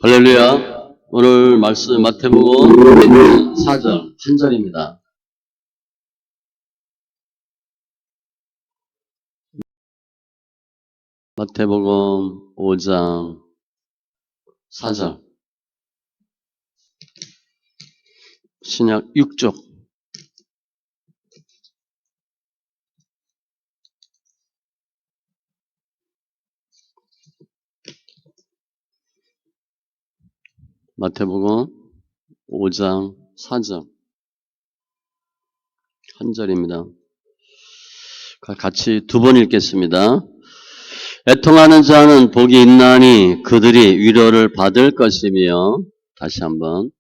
할렐루야. 오늘 말씀 마태복음 4장 한 절입니다. 마태복음 5장 4절. 신약 6쪽. 마태복음 5장 4절. 한 절입니다. 같이 두 번 읽겠습니다. 애통하는 자는 복이 있나니 그들이 위로를 받을 것이며, 다시 한번.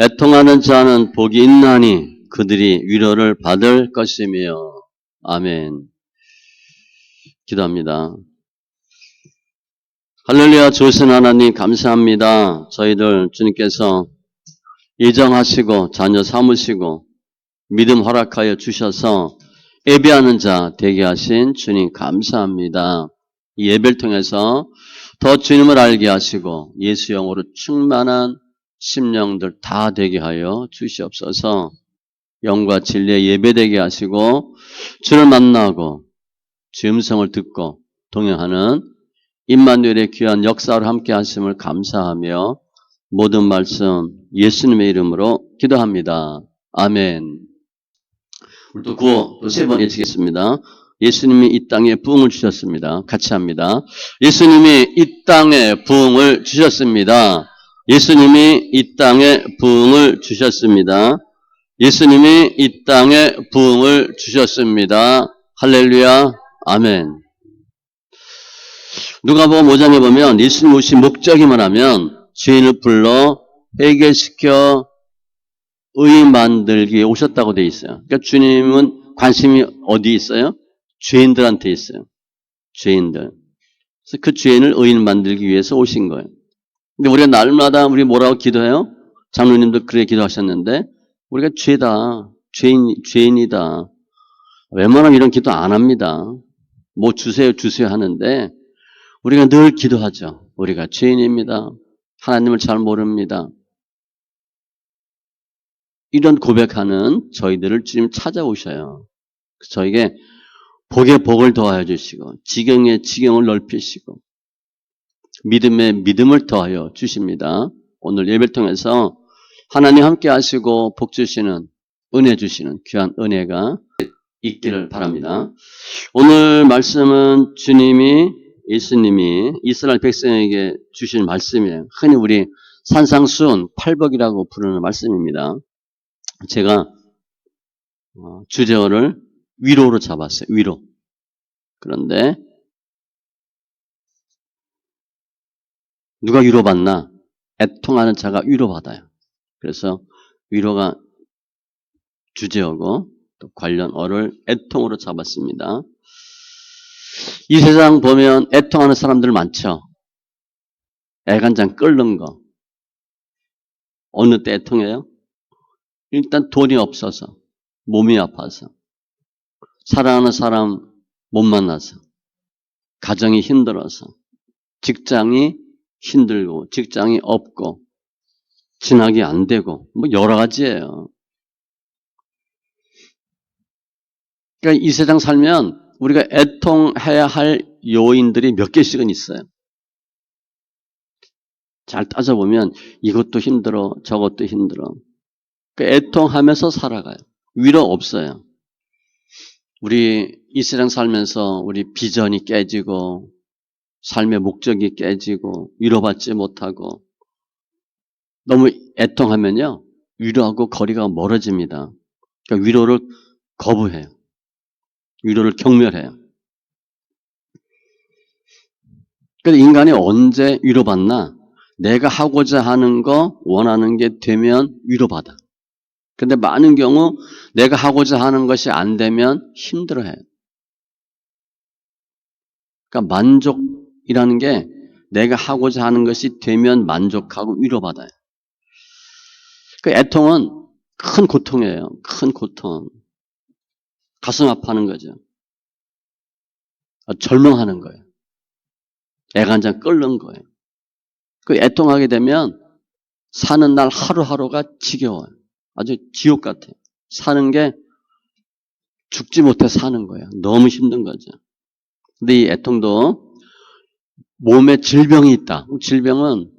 애통하는 자는 복이 있나니 그들이 위로를 받을 것이며. 아멘. 기도합니다. 할렐루야. 좋으신 하나님 감사합니다. 저희들 주님께서 예정하시고 자녀 삼으시고 믿음 허락하여 주셔서 예배하는 자 되게 하신 주님 감사합니다. 이 예배를 통해서 더 주님을 알게 하시고 예수 영으로 충만한 심령들 다 되게 하여 주시옵소서. 영과 진리의 예배되게 하시고 주를 만나고 주 음성을 듣고 동행하는 임마누엘의 귀한 역사를 함께 하심을 감사하며 모든 말씀 예수님의 이름으로 기도합니다. 아멘. 또 구호 또 세 번 외치겠습니다. 예수님이 이 땅에 부흥을 주셨습니다. 같이 합니다. 예수님이 이 땅에 부흥을 주셨습니다. 예수님이 이 땅에 부흥을 주셨습니다. 예수님이 이 땅에 부흥을 주셨습니다. 할렐루야. 아멘. 누가복음 5장에 보면 예수님 오신 목적이만 하면 죄인을 불러 해결시켜 의인 만들기에 오셨다고 되어 있어요. 그러니까 주님은 관심이 어디 있어요? 죄인들한테 있어요. 죄인들. 그래서 그 죄인을 의인 만들기 위해서 오신 거예요. 근데 우리가 날마다 우리 뭐라고 기도해요? 장로님도 그렇게 기도하셨는데 우리가 죄다. 죄인이다. 웬만하면 이런 기도 안 합니다. 뭐 주세요 하는데 우리가 늘 기도하죠. 우리가 죄인입니다. 하나님을 잘 모릅니다. 이런 고백하는 저희들을 주님 찾아오셔요. 저에게 복에 복을 더하여 주시고 지경에 지경을 넓히시고 믿음에 믿음을 더하여 주십니다. 오늘 예배를 통해서 하나님 함께 하시고 복 주시는 은혜 주시는 귀한 은혜가 있기를 바랍니다. 오늘 말씀은 예수님이 이스라엘 백성에게 주신 말씀이에요. 흔히 우리 산상수훈 팔복이라고 부르는 말씀입니다. 제가 주제어를 위로로 잡았어요. 위로. 그런데 누가 위로받나? 애통하는 자가 위로받아요. 그래서 위로가 주제어고 또 관련 어를 애통으로 잡았습니다. 이 세상 보면 애통하는 사람들 많죠. 애간장 끓는 거. 어느 때 애통해요? 일단 돈이 없어서, 몸이 아파서, 사랑하는 사람 못 만나서, 가정이 힘들어서, 직장이 힘들고, 직장이 없고, 진학이 안 되고, 뭐 여러 가지예요. 그러니까 이 세상 살면 우리가 애통해야 할 요인들이 몇 개씩은 있어요. 잘 따져보면 이것도 힘들어, 저것도 힘들어. 그러니까 애통하면서 살아가요. 위로 없어요. 우리 이 세상 살면서 우리 비전이 깨지고 삶의 목적이 깨지고 위로받지 못하고 너무 애통하면요. 위로하고 거리가 멀어집니다. 그러니까 위로를 거부해요. 위로를 경멸해요. 그래서 인간이 언제 위로받나? 내가 하고자 하는 거, 원하는 게 되면 위로받아. 근데 많은 경우 내가 하고자 하는 것이 안 되면 힘들어해요. 그러니까 만족이라는 게 내가 하고자 하는 것이 되면 만족하고 위로받아요. 그 애통은 큰 고통이에요. 큰 고통. 가슴 아파하는 거죠. 절망하는 거예요. 애간장 끓는 거예요. 그 애통하게 되면 사는 날 하루하루가 지겨워요. 아주 지옥 같아요. 사는 게 죽지 못해 사는 거예요. 너무 힘든 거죠. 근데 이 애통도 몸에 질병이 있다. 질병은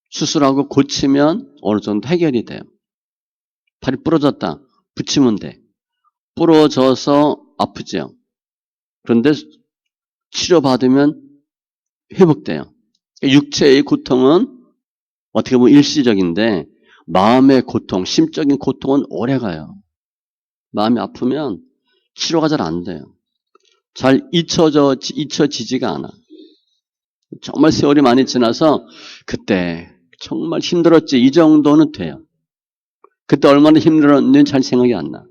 수술하고 고치면 어느 정도 해결이 돼요. 팔이 부러졌다. 붙이면 돼. 부러져서 아프죠. 그런데 치료받으면 회복돼요. 육체의 고통은 어떻게 보면 일시적인데 마음의 고통, 심적인 고통은 오래가요. 마음이 아프면 치료가 잘 안 돼요. 잘 잊혀지지가 않아. 정말 세월이 많이 지나서 그때 정말 힘들었지 이 정도는 돼요. 그때 얼마나 힘들었는지 잘 생각이 안 나.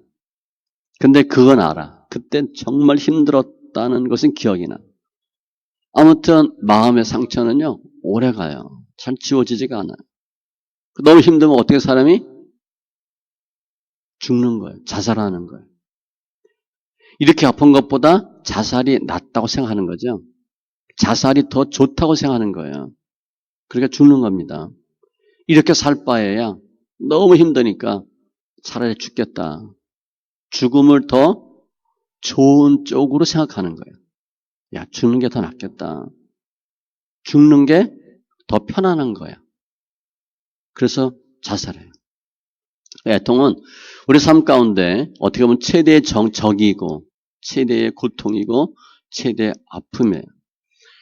근데 그건 알아. 그때 정말 힘들었다는 것은 기억이 나. 아무튼 마음의 상처는요 오래가요. 잘 지워지지가 않아요. 너무 힘들면 어떻게 사람이 죽는 거예요. 자살하는 거예요. 이렇게 아픈 것보다 자살이 낫다고 생각하는 거죠. 자살이 더 좋다고 생각하는 거예요. 그러니까 죽는 겁니다. 이렇게 살 바에야 너무 힘드니까 차라리 죽겠다. 죽음을 더 좋은 쪽으로 생각하는 거예요. 야, 죽는 게 더 낫겠다. 죽는 게 더 편안한 거야. 그래서 자살해요. 애통은 우리 삶 가운데 어떻게 보면 최대의 적이고 최대의 고통이고 최대의 아픔이에요.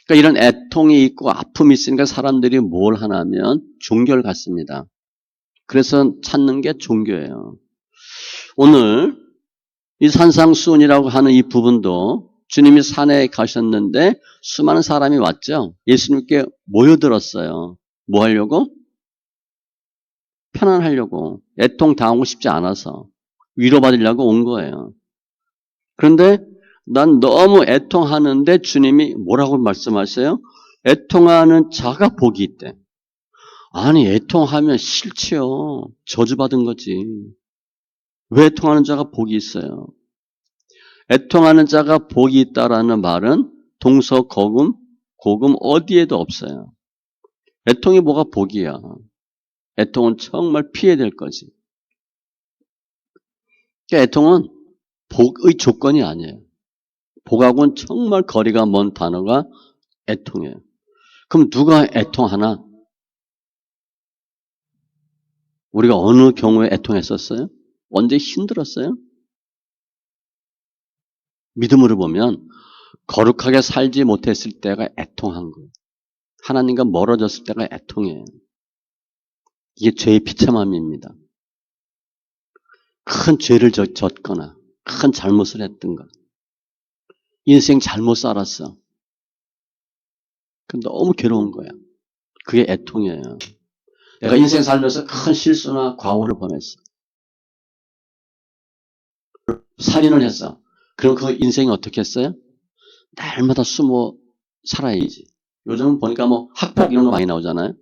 그러니까 이런 애통이 있고 아픔이 있으니까 사람들이 뭘 하냐면 종교를 갖습니다. 그래서 찾는 게 종교예요. 오늘 이 산상수훈이라고 하는 이 부분도 주님이 산에 가셨는데 수많은 사람이 왔죠. 예수님께 모여들었어요. 뭐 하려고? 편안하려고. 애통 당하고 싶지 않아서 위로받으려고 온 거예요. 그런데 난 너무 애통하는데 주님이 뭐라고 말씀하세요? 애통하는 자가 복이 있대. 아니 애통하면 싫지요. 저주받은 거지. 왜 애통하는 자가 복이 있어요? 애통하는 자가 복이 있다라는 말은 동서고금, 고금 어디에도 없어요. 애통이 뭐가 복이야. 애통은 정말 피해야 될 거지. 그러니까 애통은 복의 조건이 아니에요. 복하고는 정말 거리가 먼 단어가 애통이에요. 그럼 누가 애통하나? 우리가 어느 경우에 애통했었어요? 언제 힘들었어요? 믿음으로 보면 거룩하게 살지 못했을 때가 애통한 거예요. 하나님과 멀어졌을 때가 애통이에요. 이게 죄의 비참함입니다. 큰 죄를 졌거나 큰 잘못을 했던가 인생 잘못 살았어. 너무 괴로운 거야. 그게 애통이에요. 내가 인생 살면서 큰 실수나 과오를 범했어. 살인을 했어. 그럼 그 인생이 어떻게 했어요? 날마다 숨어 살아야지. 요즘 보니까 뭐 학폭 이런 거 많이 나오잖아요.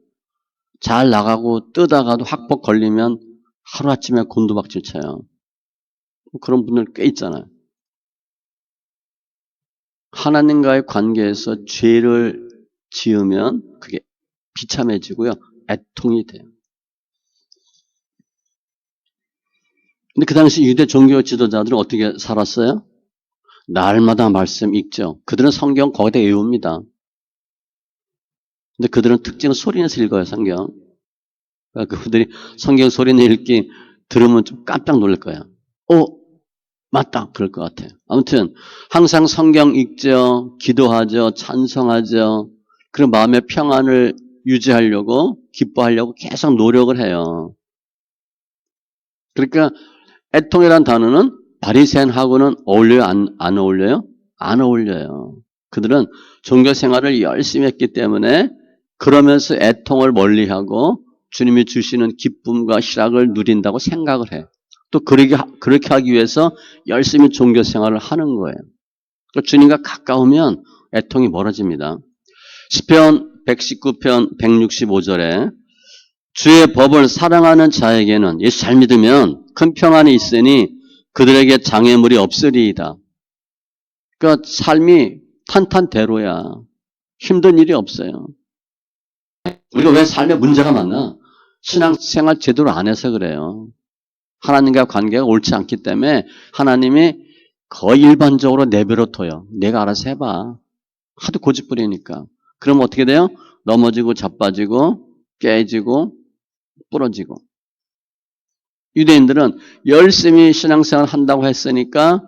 잘 나가고 뜨다가도 학폭 걸리면 하루아침에 곤두박질 쳐요. 그런 분들 꽤 있잖아요. 하나님과의 관계에서 죄를 지으면 그게 비참해지고요. 애통이 돼요. 근데 그 당시 유대 종교 지도자들은 어떻게 살았어요? 날마다 말씀 읽죠. 그들은 성경 거기다 외웁니다. 근데 그들은 특징은 소리내서 읽어요, 성경. 그러니까 그들이 성경 소리내 읽기 들으면 좀 깜짝 놀랄 거야. 맞다. 그럴 것 같아요. 아무튼 항상 성경 읽죠. 기도하죠. 찬송하죠. 그런 마음의 평안을 유지하려고 기뻐하려고 계속 노력을 해요. 그러니까 애통이라는 단어는 바리새인하고는 어울려요? 안 어울려요? 안 어울려요. 그들은 종교 생활을 열심히 했기 때문에 그러면서 애통을 멀리하고 주님이 주시는 기쁨과 희락을 누린다고 생각을 해요. 또 그렇게 하기 위해서 열심히 종교 생활을 하는 거예요. 주님과 가까우면 애통이 멀어집니다. 시편 119편 165절에 주의 법을 사랑하는 자에게는 예수 잘 믿으면 큰 평안이 있으니 그들에게 장애물이 없으리이다. 그러니까 삶이 탄탄대로야. 힘든 일이 없어요. 우리가 왜 삶에 문제가 많나? 신앙생활 제대로 안 해서 그래요. 하나님과 관계가 옳지 않기 때문에 하나님이 거의 일반적으로 내버려 둬요. 내가 알아서 해봐. 하도 고집부리니까. 그럼 어떻게 돼요? 넘어지고 자빠지고 깨지고 부러지고. 유대인들은 열심히 신앙생활 한다고 했으니까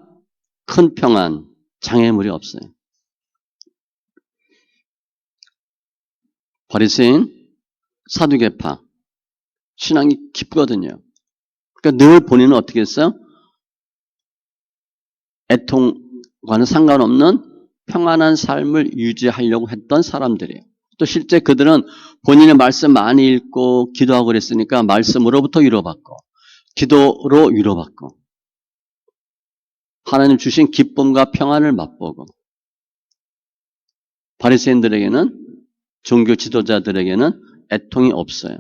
큰 평안, 장애물이 없어요. 바리새인, 사두개파, 신앙이 깊거든요. 그러니까 늘 본인은 어떻게 했어요? 애통과는 상관없는 평안한 삶을 유지하려고 했던 사람들이에요. 또 실제 그들은 본인의 말씀 많이 읽고 기도하고 그랬으니까 말씀으로부터 위로받고 기도로 위로받고 하나님 주신 기쁨과 평안을 맛보고 바리새인들에게는 종교 지도자들에게는 애통이 없어요.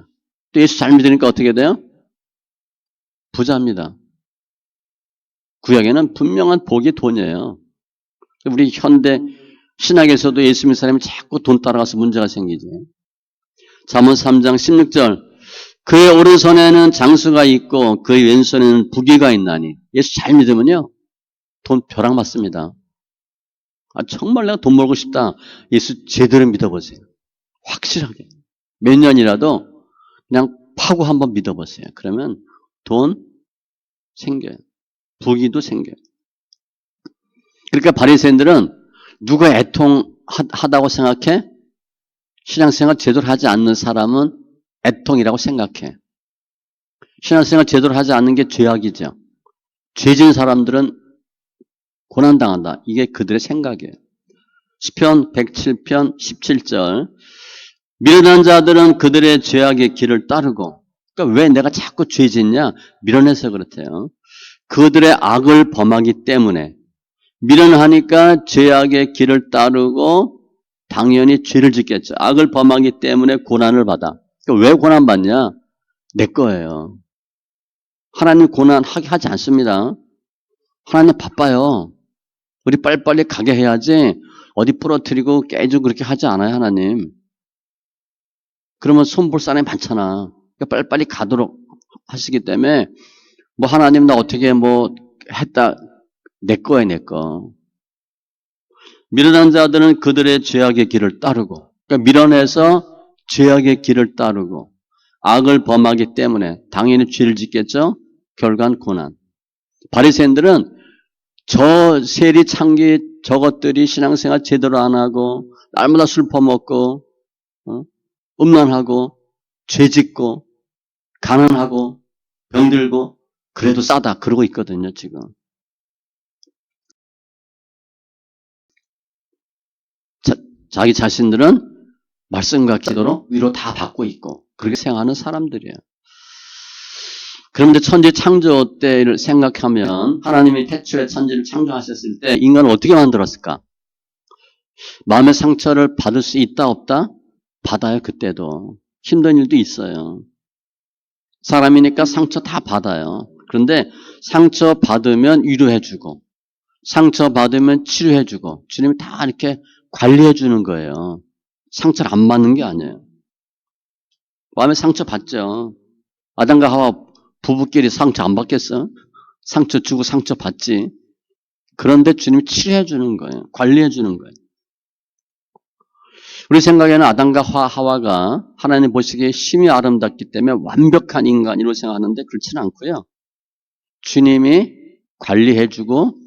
또 예수 잘 믿으니까 어떻게 돼요? 부자입니다. 구약에는 분명한 복이 돈이에요. 우리 현대 신학에서도 예수 믿는 사람이 자꾸 돈 따라가서 문제가 생기지. 잠언 3장 16절 그의 오른손에는 장수가 있고 그의 왼손에는 부귀가 있나니 예수 잘 믿으면요. 돈 벼락 맞습니다. 정말 내가 돈 벌고 싶다. 예수 제대로 믿어보세요. 확실하게. 몇 년이라도 그냥 파고 한번 믿어보세요. 그러면 돈 생겨요. 부귀도 생겨요. 그러니까 바리새인들은 누가 애통하다고 생각해? 신앙생활 제대로 하지 않는 사람은 애통이라고 생각해. 신앙생활 제대로 하지 않는 게 죄악이죠. 죄진 사람들은 고난당한다. 이게 그들의 생각이에요. 시편 107편 17절 미련한 자들은 그들의 죄악의 길을 따르고 그러니까 왜 내가 자꾸 죄짓냐? 미련해서 그렇대요. 그들의 악을 범하기 때문에 미련하니까 죄악의 길을 따르고 당연히 죄를 짓겠죠. 악을 범하기 때문에 고난을 받아. 그러니까 왜 고난받냐? 내 거예요. 하나님 고난하게 하지 않습니다. 하나님 바빠요. 우리 빨리빨리 가게 해야지 어디 부러뜨리고 깨지고 그렇게 하지 않아요. 하나님. 그러면 손볼 사람이 많잖아. 그러니까 빨리빨리 가도록 하시기 때문에 뭐 하나님 나 어떻게 뭐 했다. 내 거야 내 거. 미련한 자들은 그들의 죄악의 길을 따르고 그러니까 미련해서 죄악의 길을 따르고 악을 범하기 때문에 당연히 죄를 짓겠죠. 결과는 고난. 바리새인들은 저 세리 창기 저것들이 신앙생활 제대로 안 하고 날마다 술 퍼먹고 음란하고 죄짓고 가난하고 병들고 그래도 싸다 그러고 있거든요 지금. 자기 자신들은 말씀과 기도로 위로 다 받고 있고 그렇게 생각하는 사람들이에요. 그런데 천지 창조 때를 생각하면 하나님이 태초에 천지를 창조하셨을 때 인간을 어떻게 만들었을까? 마음의 상처를 받을 수 있다 없다? 받아요. 그때도. 힘든 일도 있어요. 사람이니까 상처 다 받아요. 그런데 상처 받으면 위로해주고 상처 받으면 치료해주고 주님이 다 이렇게 관리해주는 거예요. 상처를 안 받는 게 아니에요. 마음에 상처 받죠. 아담과 하와 부부끼리 상처 안 받겠어? 상처 주고 상처 받지. 그런데 주님이 치료해 주는 거예요. 관리해 주는 거예요. 우리 생각에는 아담과 하와가 하나님 보시기에 심히 아름답기 때문에 완벽한 인간이라고 생각하는데 그렇지는 않고요. 주님이 관리해 주고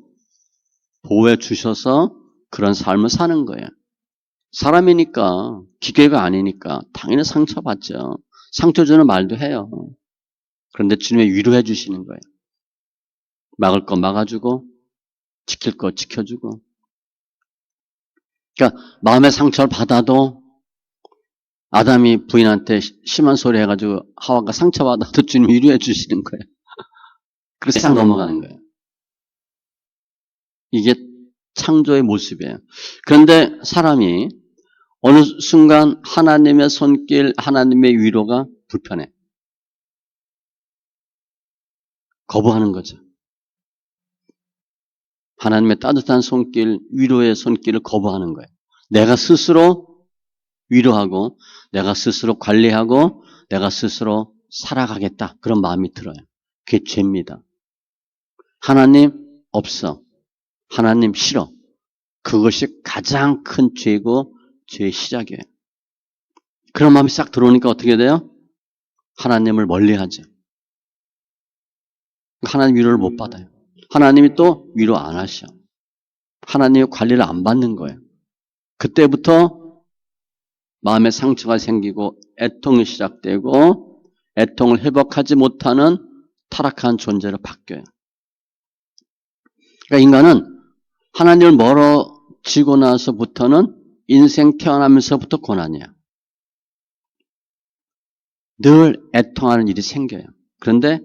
보호해 주셔서 그런 삶을 사는 거예요. 사람이니까 기계가 아니니까 당연히 상처받죠. 상처 주는 말도 해요. 그런데 주님이 위로해 주시는 거예요. 막을 거 막아주고 지킬 거 지켜주고. 그러니까 마음의 상처를 받아도 아담이 부인한테 심한 소리 해가지고 하와가 상처받아도 주님이 위로해 주시는 거예요. 그래서 세상 넘어가는 거예요. 이게 창조의 모습이에요. 그런데 사람이 어느 순간 하나님의 손길, 하나님의 위로가 불편해. 거부하는 거죠. 하나님의 따뜻한 손길, 위로의 손길을 거부하는 거예요. 내가 스스로 위로하고 내가 스스로 관리하고 내가 스스로 살아가겠다. 그런 마음이 들어요. 그게 죄입니다. 하나님 없어. 하나님 싫어. 그것이 가장 큰 죄고 죄의 시작이에요. 그런 마음이 싹 들어오니까 어떻게 돼요? 하나님을 멀리하죠. 하나님 위로를 못 받아요. 하나님이 또 위로 안 하셔. 하나님의 관리를 안 받는 거예요. 그때부터 마음의 상처가 생기고 애통이 시작되고 애통을 회복하지 못하는 타락한 존재로 바뀌어요. 그러니까 인간은 하나님을 멀어지고 나서부터는 인생 태어나면서부터 고난이야. 늘 애통하는 일이 생겨요. 그런데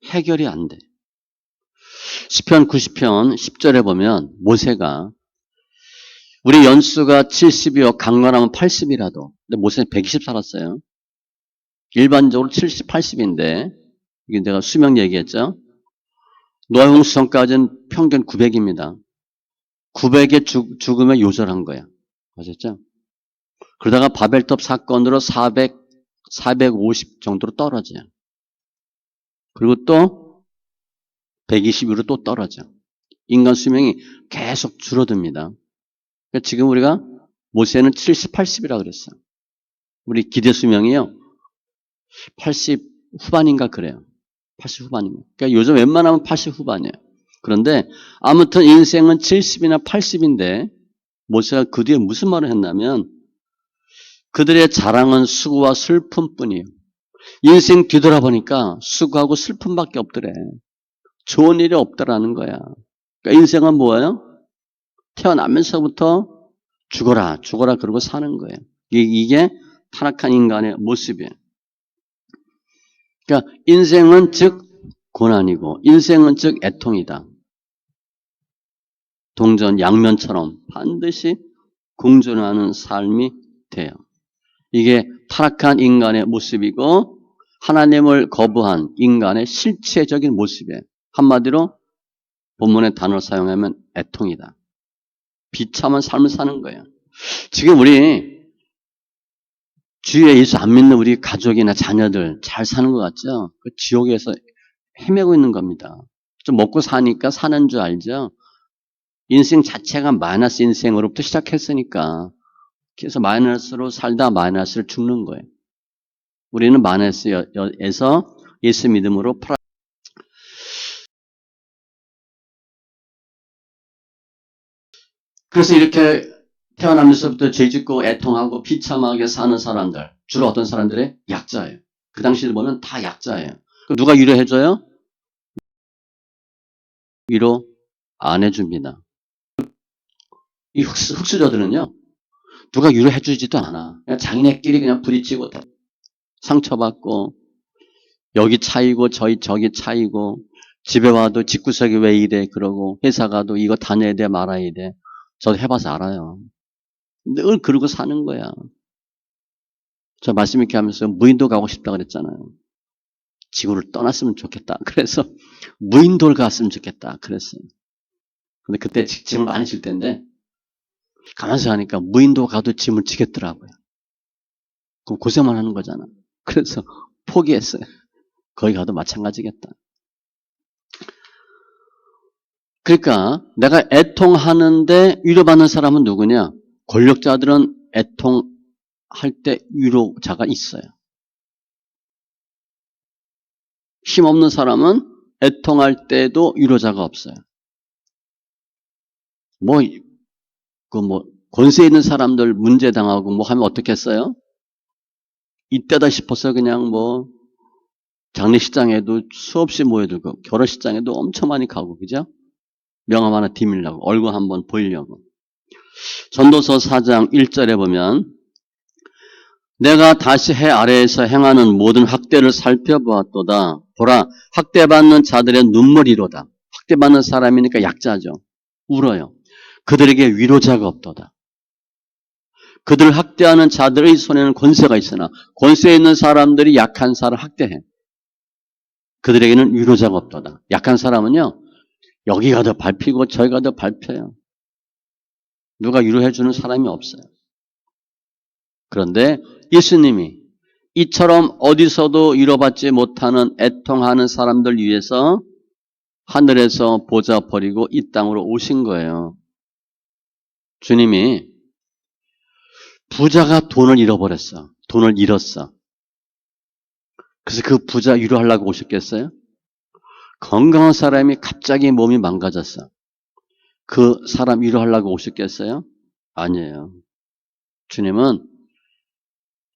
해결이 안 돼. 시편 90편 10절에 보면 모세가 우리 연수가 70이요 강건하면 80이라도 근데 모세는 120 살았어요. 일반적으로 70, 80인데 이게 내가 수명 얘기했죠. 노아 홍수 전까지는 평균 900입니다. 900의 죽음에 요절한 거야. 아셨죠? 그러다가 바벨탑 사건으로 400, 450 정도로 떨어져요. 그리고 또 120으로 또 떨어져. 인간 수명이 계속 줄어듭니다. 그러니까 지금 우리가 모세는 70, 80이라고 그랬어요. 우리 기대 수명이요. 80 후반인가 그래요. 80 후반입니다. 그러니까 요즘 웬만하면 80 후반이에요. 그런데 아무튼 인생은 70이나 80인데 모세가 그 뒤에 무슨 말을 했냐면 그들의 자랑은 수고와 슬픔뿐이에요. 인생 뒤돌아보니까 수고하고 슬픔밖에 없더래. 좋은 일이 없더라는 거야. 그러니까 인생은 뭐예요? 태어나면서부터 죽어라, 죽어라 그러고 사는 거예요. 이게 타락한 인간의 모습이에요. 그러니까 인생은 즉 고난이고 인생은 즉 애통이다. 동전 양면처럼 반드시 공존하는 삶이 돼요. 이게 타락한 인간의 모습이고 하나님을 거부한 인간의 실체적인 모습이에요. 한마디로 본문의 단어를 사용하면 애통이다. 비참한 삶을 사는 거예요. 지금 우리 주위에 예수 안 믿는 우리 가족이나 자녀들 잘 사는 것 같죠? 그 지옥에서 헤매고 있는 겁니다. 좀 먹고 사니까 사는 줄 알죠? 인생 자체가 마이너스 인생으로부터 시작했으니까 그래서 마이너스로 살다 마이너스를 죽는 거예요. 우리는 마이너스에서 예수 믿음으로 그래서 이렇게 태어나면서부터 죄짓고 애통하고 비참하게 사는 사람들 주로 어떤 사람들의 약자예요. 그 당시에 보면 다 약자예요. 누가 위로해줘요? 위로 안 해줍니다. 이 흑수저들은요. 누가 위로해주지도 않아. 그냥 자기네끼리 그냥 부딪히고 상처받고 여기 차이고 저기 차이고 집에 와도 집구석이 왜 이래 그러고 회사 가도 이거 다녀야 돼 말아야 돼. 저도 해봐서 알아요. 늘 그러고 사는 거야. 저 말씀 있게 하면서 무인도 가고 싶다 그랬잖아요. 지구를 떠났으면 좋겠다. 그래서 무인도를 갔으면 좋겠다. 그랬어요. 근데 그때 짐을 많이 질 텐데 가만히 생각하니까 무인도 가도 짐을 지겠더라고요. 그럼 고생만 하는 거잖아. 그래서 포기했어요. 거기 가도 마찬가지겠다. 그러니까 내가 애통하는데 위로받는 사람은 누구냐? 권력자들은 애통할 때 위로자가 있어요. 힘없는 사람은 애통할 때도 위로자가 없어요. 권세 있는 사람들 문제 당하고 뭐 하면 어떻겠어요? 이때다 싶어서 그냥 장례식장에도 수없이 모여들고 결혼식장에도 엄청 많이 가고 그죠? 명함 하나 디밀려고 얼굴 한번 보이려고. 전도서 4장 1절에 보면 내가 다시 해 아래에서 행하는 모든 학대를 살펴보았도다. 보라 학대받는 자들의 눈물이로다. 학대받는 사람이니까 약자죠. 울어요. 그들에게 위로자가 없도다. 그들을 학대하는 자들의 손에는 권세가 있으나 권세 있는 사람들이 약한 사람을 학대해. 그들에게는 위로자가 없도다. 약한 사람은요. 여기 가도 밟히고 저기 가도 밟혀요. 누가 위로해 주는 사람이 없어요. 그런데 예수님이 이처럼 어디서도 위로받지 못하는 애통하는 사람들 위해서 하늘에서 보좌 버리고 이 땅으로 오신 거예요. 주님이 부자가 돈을 잃어버렸어. 돈을 잃었어. 그래서 그 부자 위로하려고 오셨겠어요? 건강한 사람이 갑자기 몸이 망가졌어. 그 사람 위로하려고 오셨겠어요? 아니에요. 주님은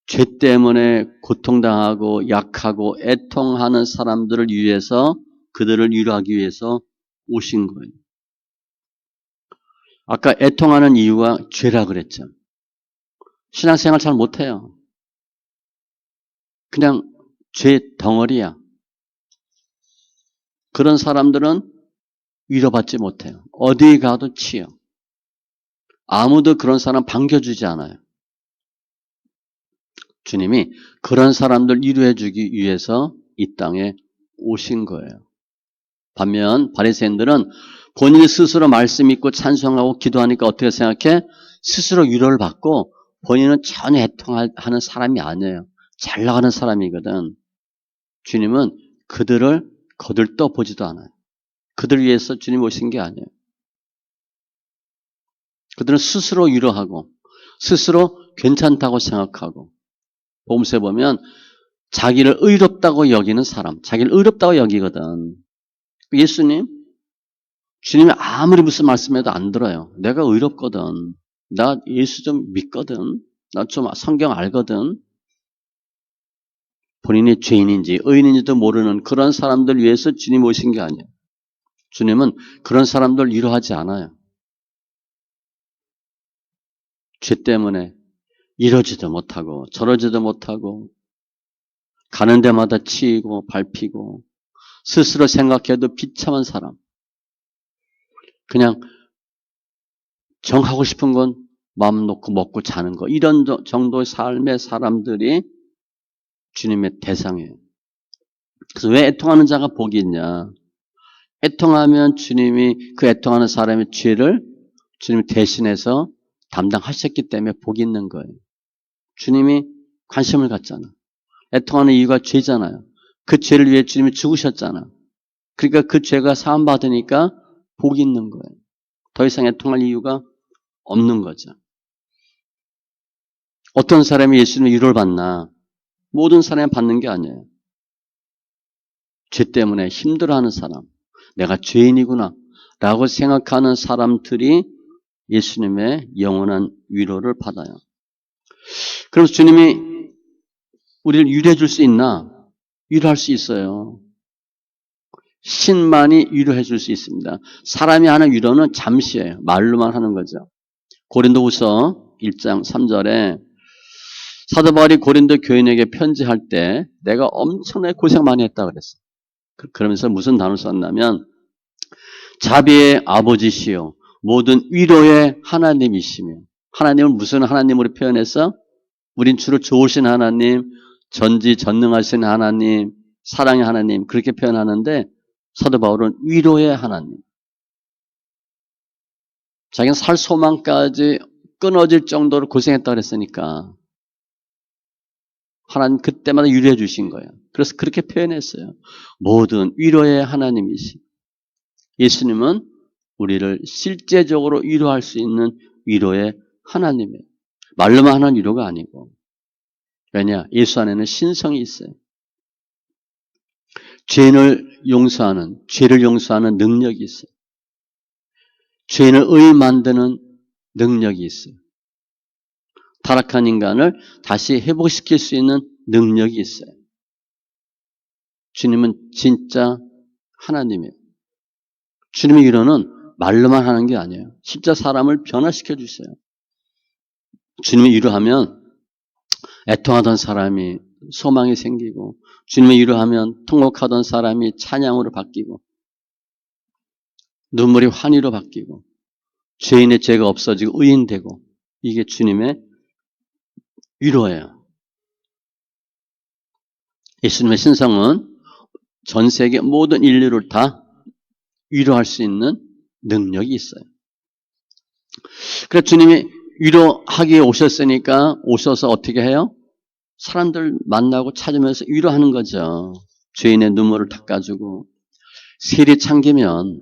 죄 때문에 고통당하고 약하고 애통하는 사람들을 위해서 그들을 위로하기 위해서 오신 거예요. 아까 애통하는 이유가 죄라 그랬죠. 신앙생활 잘 못해요. 그냥 죄 덩어리야. 그런 사람들은 위로받지 못해요. 어디 가도 치여. 아무도 그런 사람 반겨주지 않아요. 주님이 그런 사람들 위로해 주기 위해서 이 땅에 오신 거예요. 반면 바리새인들은 본인이 스스로 말씀 읽고 찬송하고 기도하니까 어떻게 생각해? 스스로 위로를 받고 본인은 전혀 애통하는 사람이 아니에요. 잘 나가는 사람이거든. 주님은 그들을 거들떠 보지도 않아요. 그들 위해서 주님 오신 게 아니에요. 그들은 스스로 위로하고 스스로 괜찮다고 생각하고 복음서에 보면 자기를 의롭다고 여기는 사람, 자기를 의롭다고 여기거든. 예수님, 주님이 아무리 무슨 말씀해도 안 들어요. 내가 의롭거든. 나 예수 좀 믿거든. 나 좀 성경 알거든. 본인이 죄인인지 의인인지도 모르는 그런 사람들 위해서 주님 오신 게 아니에요. 주님은 그런 사람들 위로하지 않아요. 죄 때문에 이러지도 못하고 저러지도 못하고 가는 데마다 치이고 밟히고 스스로 생각해도 비참한 사람. 그냥 정하고 싶은 건 마음 놓고 먹고 자는 거. 이런 정도의 삶의 사람들이 주님의 대상이에요. 그래서 왜 애통하는 자가 복이 있냐. 애통하면 주님이 그 애통하는 사람의 죄를 주님이 대신해서 담당하셨기 때문에 복이 있는 거예요. 주님이 관심을 갖잖아. 애통하는 이유가 죄잖아요. 그 죄를 위해 주님이 죽으셨잖아. 그러니까 그 죄가 사함받으니까 복이 있는 거예요. 더 이상 애통할 이유가 없는 거죠. 어떤 사람이 예수님의 위로를 받나? 모든 사람이 받는 게 아니에요. 죄 때문에 힘들어하는 사람, 내가 죄인이구나 라고 생각하는 사람들이 예수님의 영원한 위로를 받아요. 그래서 주님이 우리를 위로해 줄 수 있나? 위로할 수 있어요. 신만이 위로해 줄 수 있습니다. 사람이 하는 위로는 잠시예요. 말로만 하는 거죠. 고린도후서 1장 3절에 사도 바울이 고린도 교인에게 편지할 때 내가 엄청나게 고생 많이 했다 그랬어요. 그러면서 무슨 단어를 썼냐면 자비의 아버지시요 모든 위로의 하나님이시며 하나님을 무슨 하나님으로 표현해서 우린 주로 좋으신 하나님, 전지전능하신 하나님, 사랑의 하나님 그렇게 표현하는데 사도 바울은 위로의 하나님. 자기는 살 소망까지 끊어질 정도로 고생했다고 그랬으니까 하나님 그때마다 위로해 주신 거예요. 그래서 그렇게 표현했어요. 모든 위로의 하나님이시. 예수님은 우리를 실제적으로 위로할 수 있는 위로의 하나님이에요. 말로만 하는 위로가 아니고. 왜냐? 예수 안에는 신성이 있어요. 죄를 용서하는 능력이 있어요. 죄인을 의인 만드는 능력이 있어요. 타락한 인간을 다시 회복시킬 수 있는 능력이 있어요. 주님은 진짜 하나님이에요. 주님의 위로는 말로만 하는 게 아니에요. 진짜 사람을 변화시켜 주세요. 주님의 위로하면 애통하던 사람이 소망이 생기고 주님의 위로하면 통곡하던 사람이 찬양으로 바뀌고 눈물이 환희로 바뀌고 죄인의 죄가 없어지고 의인되고 이게 주님의 위로예요. 예수님의 신성은 전 세계 모든 인류를 다 위로할 수 있는 능력이 있어요. 그래서 주님이 위로하기에 오셨으니까 오셔서 어떻게 해요? 사람들 만나고 찾으면서 위로하는 거죠. 죄인의 눈물을 닦아주고. 세리 참기면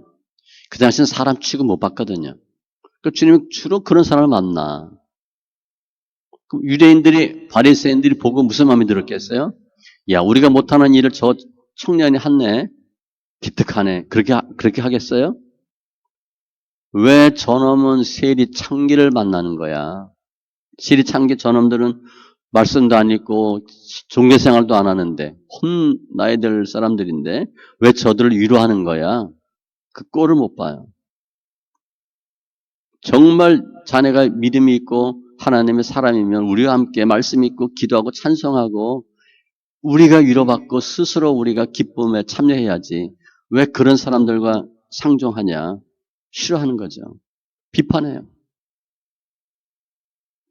그 당시는 사람 취급 못 받거든요. 그 주님은 주로 그런 사람을 만나. 유대인들이, 바리새인들이 보고 무슨 마음이 들었겠어요? 야, 우리가 못하는 일을 저 청년이 했네. 기특하네. 그렇게 하겠어요? 왜 저놈은 세리 창기를 만나는 거야? 세리 창기 저놈들은 말씀도 안 읽고 종교생활도 안 하는데 혼나야 될 사람들인데 왜 저들을 위로하는 거야? 그 꼴을 못 봐요. 정말 자네가 믿음이 있고 하나님의 사람이면 우리와 함께 말씀 있고 기도하고 찬송하고 우리가 위로받고 스스로 우리가 기쁨에 참여해야지. 왜 그런 사람들과 상종하냐? 싫어하는 거죠. 비판해요.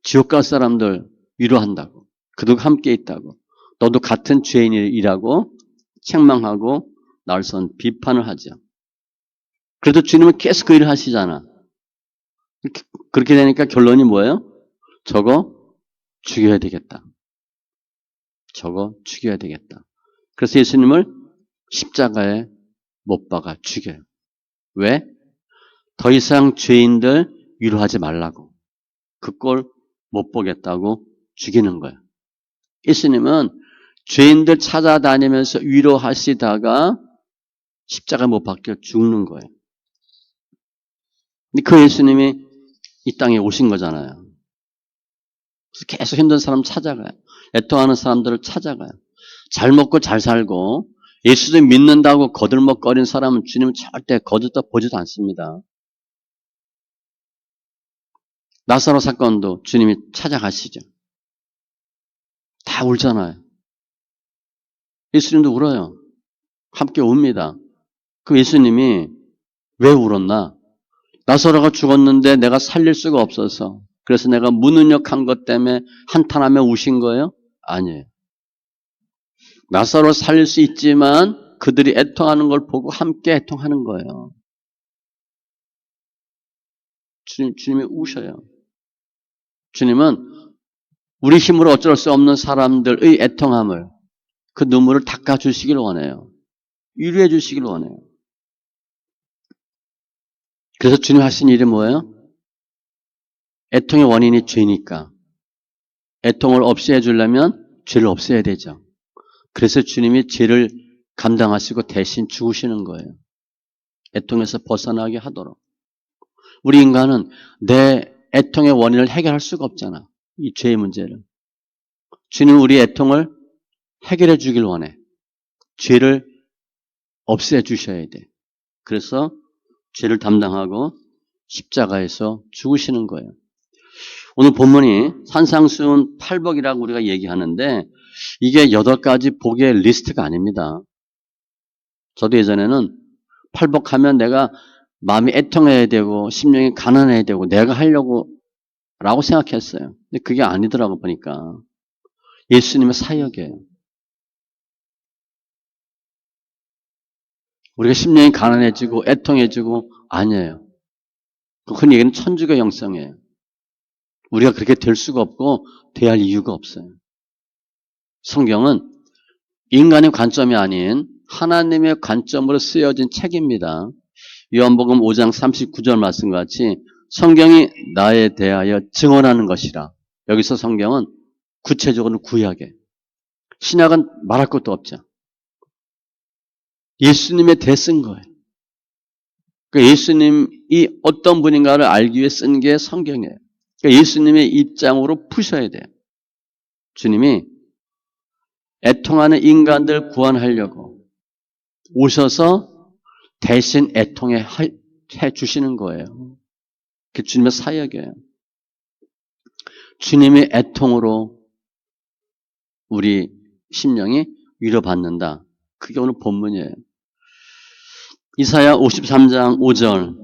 지옥 갈 사람들 위로한다고. 그들과 함께 있다고. 너도 같은 죄인이라고 책망하고 날선 비판을 하죠. 그래도 주님은 계속 그 일을 하시잖아. 그렇게 되니까 결론이 뭐예요? 저거 죽여야 되겠다. 저거 죽여야 되겠다. 그래서 예수님을 십자가에 못 박아 죽여요. 왜? 더 이상 죄인들 위로하지 말라고. 그 꼴 못 보겠다고 죽이는 거예요. 예수님은 죄인들 찾아다니면서 위로하시다가 십자가 못 박혀 죽는 거예요. 근데 그 예수님이 이 땅에 오신 거잖아요. 그래서 계속 힘든 사람 찾아가요. 애통하는 사람들을 찾아가요. 잘 먹고 잘 살고 예수를 믿는다고 거들먹거리는 사람은 주님은 절대 거들떠 보지도 않습니다. 나사로 사건도 주님이 찾아가시죠. 다 울잖아요. 예수님도 울어요. 함께 웁니다. 그럼 예수님이 왜 울었나? 나사로가 죽었는데 내가 살릴 수가 없어서 그래서 내가 무능력한 것 때문에 한탄하며 우신 거예요? 아니에요. 나사로 살릴 수 있지만 그들이 애통하는 걸 보고 함께 애통하는 거예요. 주님이 우셔요. 주님은 우리 힘으로 어쩔 수 없는 사람들의 애통함을 그 눈물을 닦아주시길 원해요. 위로해 주시길 원해요. 그래서 주님 하신 일이 뭐예요? 애통의 원인이 죄니까 애통을 없애야 주려면 죄를 없애야 되죠. 그래서 주님이 죄를 감당하시고 대신 죽으시는 거예요. 애통에서 벗어나게 하도록. 우리 인간은 내 애통의 원인을 해결할 수가 없잖아. 이 죄의 문제를. 주님은 우리 애통을 해결해 주길 원해. 죄를 없애 주셔야 돼. 그래서 죄를 담당하고 십자가에서 죽으시는 거예요. 오늘 본문이 산상수훈 팔복이라고 우리가 얘기하는데 이게 8가지 복의 리스트가 아닙니다. 저도 예전에는 팔복하면 내가 마음이 애통해야 되고 심령이 가난해야 되고 내가 하려고 라고 생각했어요. 근데 그게 아니더라고 보니까 예수님의 사역이에요. 우리가 심령이 가난해지고 애통해지고 아니에요. 흔히 얘기하는 천주교 영성이에요. 우리가 그렇게 될 수가 없고 돼야 할 이유가 없어요. 성경은 인간의 관점이 아닌 하나님의 관점으로 쓰여진 책입니다. 요한복음 5장 39절 말씀과 같이 성경이 나에 대하여 증언하는 것이라. 여기서 성경은 구체적으로 구약에 신약은 말할 것도 없죠. 예수님에 대해 쓴 거예요. 그러니까 예수님이 어떤 분인가를 알기 위해 쓴 게 성경이에요. 그러니까 예수님의 입장으로 푸셔야 돼요. 주님이 애통하는 인간들 구원하려고 오셔서 대신 애통해 주시는 거예요. 그게 주님의 사역이에요. 주님의 애통으로 우리 심령이 위로받는다. 그게 오늘 본문이에요. 이사야 53장 5절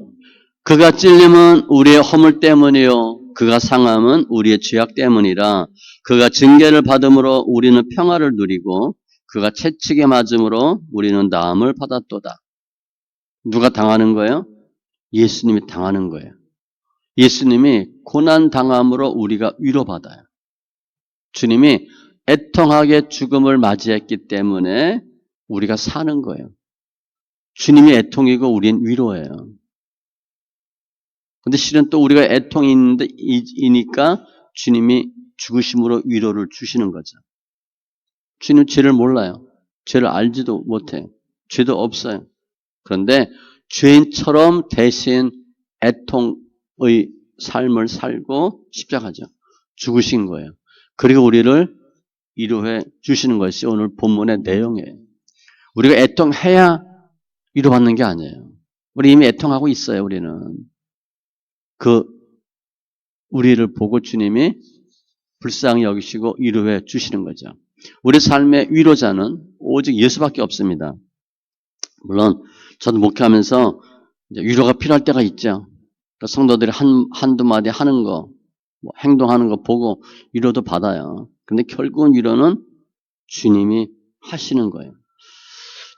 그가 찔림은 우리의 허물 때문이요 그가 상함은 우리의 죄악 때문이라 그가 징계를 받음으로 우리는 평화를 누리고 그가 채찍에 맞음으로 우리는 나음을 받았도다. 누가 당하는 거예요? 예수님이 당하는 거예요. 예수님이 고난 당함으로 우리가 위로받아요. 주님이 애통하게 죽음을 맞이했기 때문에 우리가 사는 거예요. 주님이 애통이고 우린 위로예요. 근데 실은 또 우리가 애통이니까 주님이 죽으심으로 위로를 주시는 거죠. 주님 죄를 몰라요. 죄를 알지도 못해요. 죄도 없어요. 그런데 죄인처럼 대신 애통의 삶을 살고 십자가죠. 죽으신 거예요. 그리고 우리를 위로해 주시는 것이 오늘 본문의 내용이에요. 우리가 애통해야 위로받는 게 아니에요. 우리 이미 애통하고 있어요, 우리는. 우리를 보고 주님이 불쌍히 여기시고 위로해 주시는 거죠. 우리 삶의 위로자는 오직 예수밖에 없습니다. 물론 저도 목회하면서 위로가 필요할 때가 있죠. 그러니까 성도들이 한두 마디 하는 거, 행동하는 거 보고 위로도 받아요. 근데 결국은 위로는 주님이 하시는 거예요.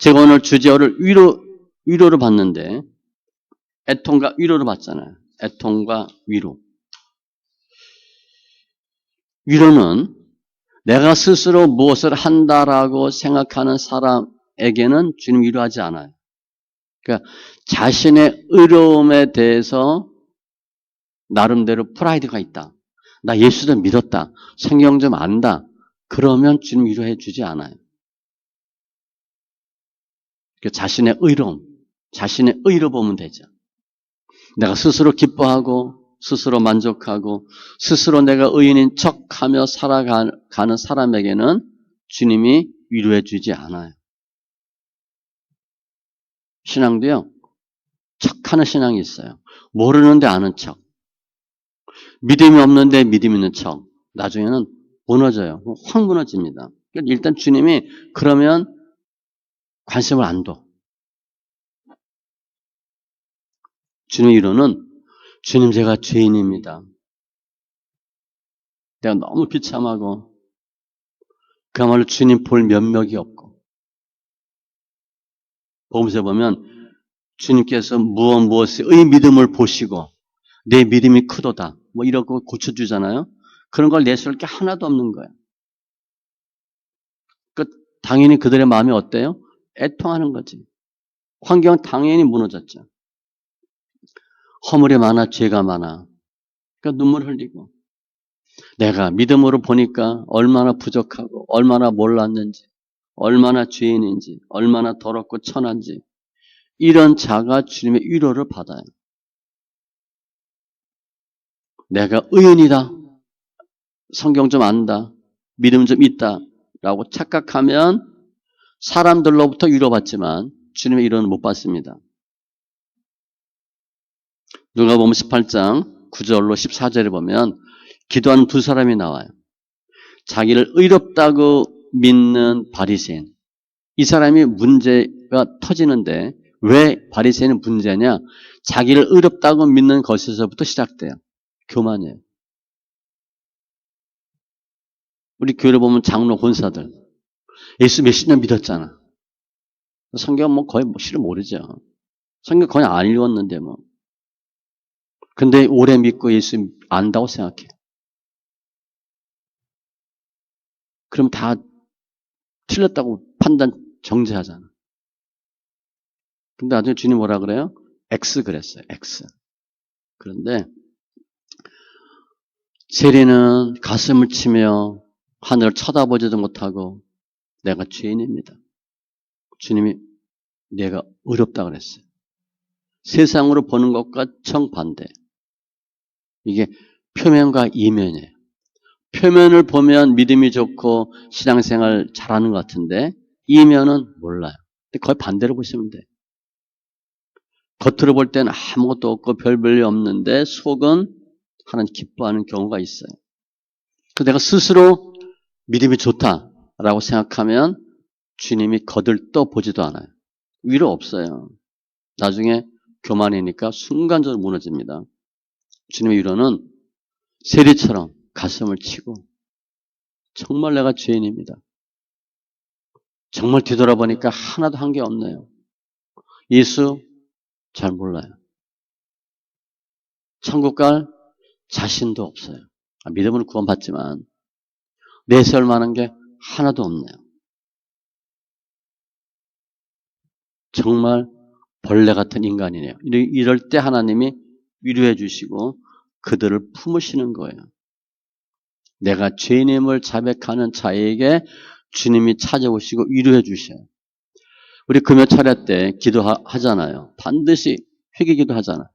제가 오늘 주제어를 위로를 받는데 애통과 위로를 받잖아요. 애통과 위로. 위로는 내가 스스로 무엇을 한다라고 생각하는 사람에게는 주님 위로하지 않아요. 그러니까 자신의 의로움에 대해서 나름대로 프라이드가 있다. 나 예수 좀 믿었다. 성경 좀 안다. 그러면 주님 위로해 주지 않아요. 그러니까 자신의 의로움, 자신의 의로 보면 되죠. 내가 스스로 기뻐하고 스스로 만족하고 스스로 내가 의인인 척하며 살아가는 사람에게는 주님이 위로해 주지 않아요. 신앙도요. 척하는 신앙이 있어요. 모르는데 아는 척. 믿음이 없는데 믿음 있는 척. 나중에는 무너져요. 확 무너집니다. 일단 주님이 그러면 관심을 안 둬. 주님의 위로는 주님 제가 죄인입니다. 내가 너무 비참하고 그야말로 주님 볼 면목이 없고 복음서에 보면 주님께서 무엇의 믿음을 보시고 내 믿음이 크도다 뭐 이러고 고쳐주잖아요. 그런 걸 내세울 게 하나도 없는 거예요. 당연히 그들의 마음이 어때요? 애통하는 거지. 환경 당연히 무너졌죠. 허물이 많아 죄가 많아. 그러니까 눈물 흘리고 내가 믿음으로 보니까 얼마나 부족하고 얼마나 몰랐는지 얼마나 죄인인지 얼마나 더럽고 천한지 이런 자가 주님의 위로를 받아요. 내가 의인이다. 성경 좀 안다. 믿음 좀 있다. 라고 착각하면 사람들로부터 위로받지만 주님의 위로는 못 받습니다. 누가복음 18장 9절로 14절에 보면 기도하는 두 사람이 나와요. 자기를 의롭다고 믿는 바리새인. 이 사람이 문제가 터지는데 왜 바리새인은 문제냐? 자기를 의롭다고 믿는 것에서부터 시작돼요. 교만이에요. 우리 교회를 보면 장로 권사들 예수 몇십 년 믿었잖아. 성경 뭐 거의 실은 모르죠. 성경 거의 안 읽었는데 뭐. 근데 오래 믿고 예수 안다고 생각해. 그럼 다 틀렸다고 판단 정죄하잖아. 근데 나중에 주님 뭐라 그래요? X 그랬어요. X. 그런데 세리는 가슴을 치며 하늘을 쳐다보지도 못하고 내가 죄인입니다. 주님이 내가 어렵다 그랬어요. 세상으로 보는 것과 정반대. 이게 표면과 이면이에요. 표면을 보면 믿음이 좋고 신앙생활 잘하는 것 같은데 이면은 몰라요. 근데 거의 반대로 보시면 돼요. 겉으로 볼 때는 아무것도 없고 별 볼일 없는데 속은 하나님 기뻐하는 경우가 있어요. 그래서 내가 스스로 믿음이 좋다라고 생각하면 주님이 거들떠 보지도 않아요. 위로 없어요. 나중에 교만이니까 순간적으로 무너집니다. 주님의 위로는 세리처럼 가슴을 치고 정말 내가 죄인입니다. 정말 뒤돌아보니까 하나도 한 게 없네요. 예수 잘 몰라요. 천국 갈 자신도 없어요. 믿음으로 구원받지만 내세울 만한 게 하나도 없네요. 정말 벌레 같은 인간이네요. 이럴 때 하나님이 위로해 주시고 그들을 품으시는 거예요. 내가 죄인임을 자백하는 자에게 주님이 찾아오시고 위로해 주셔요. 우리 금요 차례 때 기도하잖아요. 반드시 회개기도 하잖아요.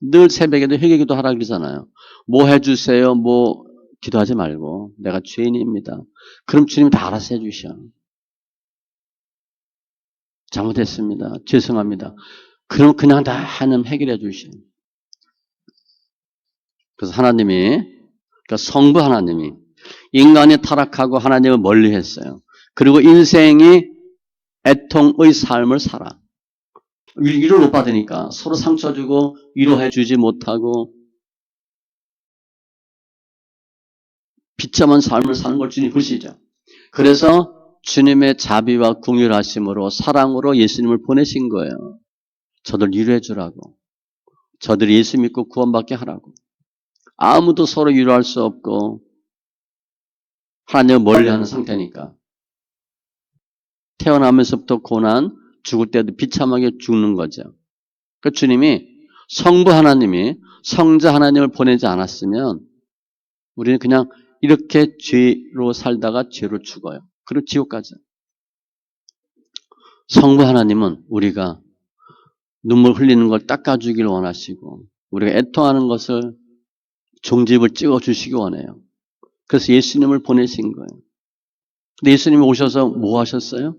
늘 새벽에도 회개기도 하라 그러잖아요. 뭐 해주세요. 뭐 기도하지 말고 내가 죄인입니다. 그럼 주님이 다 알아서 해주셔. 잘못했습니다. 죄송합니다. 그럼 그냥 다 하나님 해결해 주셔. 그래서 하나님이, 그러니까 성부 하나님이 인간이 타락하고 하나님을 멀리했어요. 그리고 인생이 애통의 삶을 살아. 위로를 못 받으니까 서로 상처 주고 위로해 주지 못하고 비참한 삶을 사는 걸 주님 보시죠. 그래서 주님의 자비와 긍휼하심으로 사랑으로 예수님을 보내신 거예요. 저들 위로해 주라고. 저들이 예수 믿고 구원받게 하라고. 아무도 서로 위로할 수 없고 하나님을 멀리하는 상태니까. 태어나면서부터 고난, 죽을 때도 비참하게 죽는 거죠. 그 주님이 성부 하나님이 성자 하나님을 보내지 않았으면 우리는 그냥 이렇게 죄로 살다가 죄로 죽어요. 그리고 지옥 가죠. 성부 하나님은 우리가 눈물 흘리는 걸 닦아주길 원하시고 우리가 애통하는 것을 종집을 찍어주시기 원해요. 그래서 예수님을 보내신 거예요. 근데 예수님이 오셔서 뭐 하셨어요?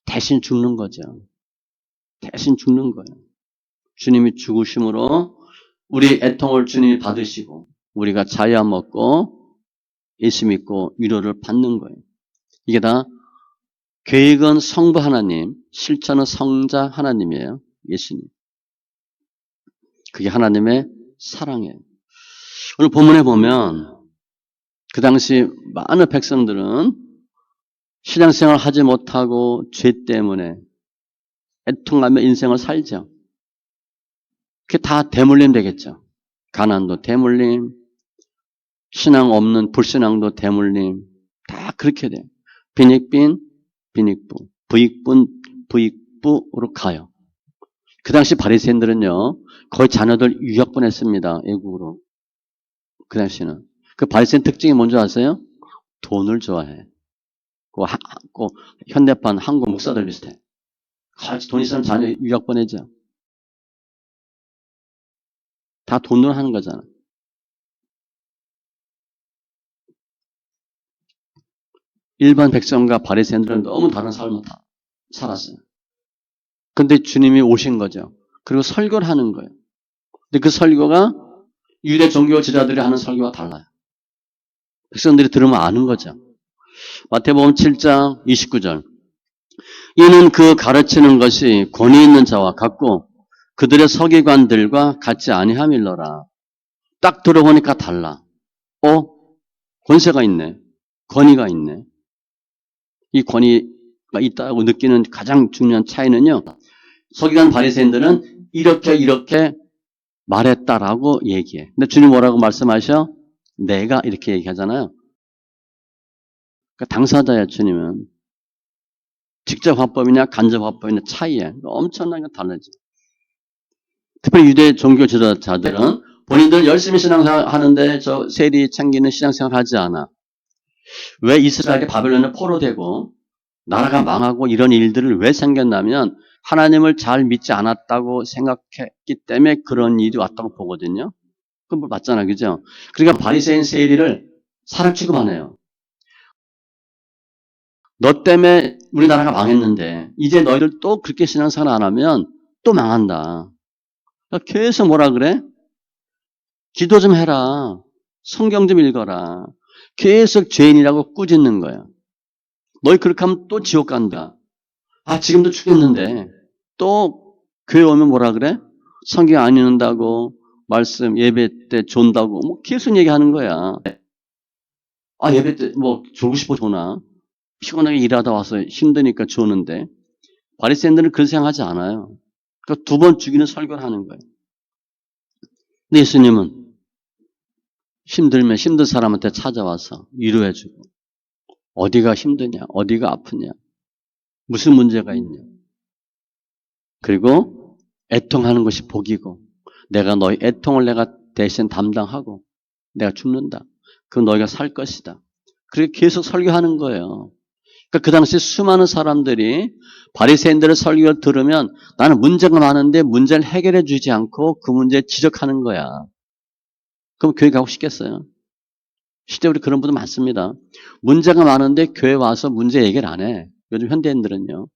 대신 죽는 거죠. 대신 죽는 거예요. 주님이 죽으심으로 우리 애통을 주님이 받으시고 우리가 자야 먹고 예수 믿고 위로를 받는 거예요. 이게 다 계획은 성부 하나님, 실천은 성자 하나님이에요. 예수님. 그게 하나님의 사랑이에요. 오늘 본문에 보면 그 당시 많은 백성들은 신앙생활을 하지 못하고 죄 때문에 애통하며 인생을 살죠. 그게 다 대물림 되겠죠. 가난도 대물림, 신앙 없는 불신앙도 대물림, 다 그렇게 돼요. 빈익빈, 빈익부, 부익분, 부익부로 가요. 그 당시 바리새인들은요, 거의 자녀들 유학 보냈습니다. 외국으로. 그 당시는. 그 바리새인 특징이 뭔지 아세요? 돈을 좋아해. 그 현대판 한국 목사들 비슷해. 같이 돈 있으면 자녀 유학 보내죠. 다 돈으로 하는 거잖아. 일반 백성과 바리새인들은 너무 다른 삶을 다 살았어요. 근데 주님이 오신 거죠. 그리고 설교를 하는 거예요. 근데 그 설교가 유대 종교 지자들이 하는 설교와 달라요. 백성들이 들으면 아는 거죠. 마태복음 7장 29절. 이는 그 가르치는 것이 권위 있는 자와 같고 그들의 서기관들과 같지 아니함일러라. 딱 들어보니까 달라. 권세가 있네. 권위가 있네. 이 권위가 있다고 느끼는 가장 중요한 차이는요. 서기관 바리새인들은 이렇게 말했다라고 얘기해. 근데 주님 뭐라고 말씀하셔? 내가 이렇게 얘기하잖아요. 그러니까 당사자야 주님은. 직접 화법이냐 간접 화법이냐 차이야. 엄청나게 다르지. 특별히 유대 종교 지도자들은 본인들 열심히 신앙생활 하는데 저 세리 챙기는 신앙생활 하지 않아. 왜 이스라엘이 바벨론에 포로되고 나라가 망하고 이런 일들을 왜 생겼냐면 하나님을 잘 믿지 않았다고 생각했기 때문에 그런 일이 왔다고 보거든요. 그건 맞잖아, 그죠? 그러니까 바리새인 세리를 사람 취급하네요. 너 때문에 우리나라가 망했는데 이제 너희들 또 그렇게 신앙생활 안 하면 또 망한다. 계속 뭐라 그래? 기도 좀 해라. 성경 좀 읽어라. 계속 죄인이라고 꾸짖는 거야. 너희 그렇게 하면 또 지옥 간다. 지금도 죽겠는데 또 교회 오면 뭐라 그래? 성경 안 읽는다고 말씀 예배 때 존다고 뭐 계속 얘기하는 거야. 예배 때 뭐 졸고 싶어 조나. 피곤하게 일하다 와서 힘드니까 조는데 바리새인들은 그런 생각하지 않아요. 그러니까 두 번 죽이는 설교를 하는 거예요. 근데 예수님은 힘들면 힘든 사람한테 찾아와서 위로해주고, 어디가 힘드냐, 어디가 아프냐, 무슨 문제가 있냐. 그리고 애통하는 것이 복이고, 내가 너희 애통을 내가 대신 담당하고 내가 죽는다. 그럼 너희가 살 것이다. 그렇게 계속 설교하는 거예요. 그러니까 그 당시 수많은 사람들이 바리새인들의 설교를 들으면 나는 문제가 많은데 문제를 해결해 주지 않고 그 문제를 지적하는 거야. 그럼 교회 가고 싶겠어요? 실제 우리 그런 분들 많습니다. 문제가 많은데 교회 와서 문제 얘기를 안 해. 요즘 현대인들은요.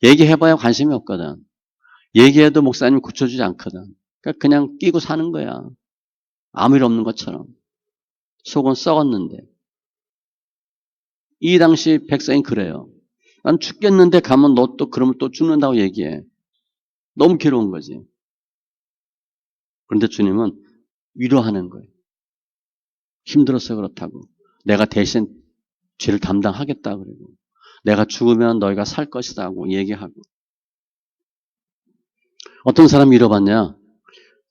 얘기해봐야 관심이 없거든. 얘기해도 목사님 고쳐주지 않거든. 그러니까 그냥 끼고 사는 거야. 아무 일 없는 것처럼. 속은 썩었는데. 이 당시 백성이 그래요. 난 죽겠는데 가면 너 또 그러면 또 죽는다고 얘기해. 너무 괴로운 거지. 그런데 주님은 위로하는 거예요. 힘들어서 그렇다고. 내가 대신 죄를 담당하겠다 그러고. 내가 죽으면 너희가 살 것이다 하고 얘기하고. 어떤 사람이 위로받냐?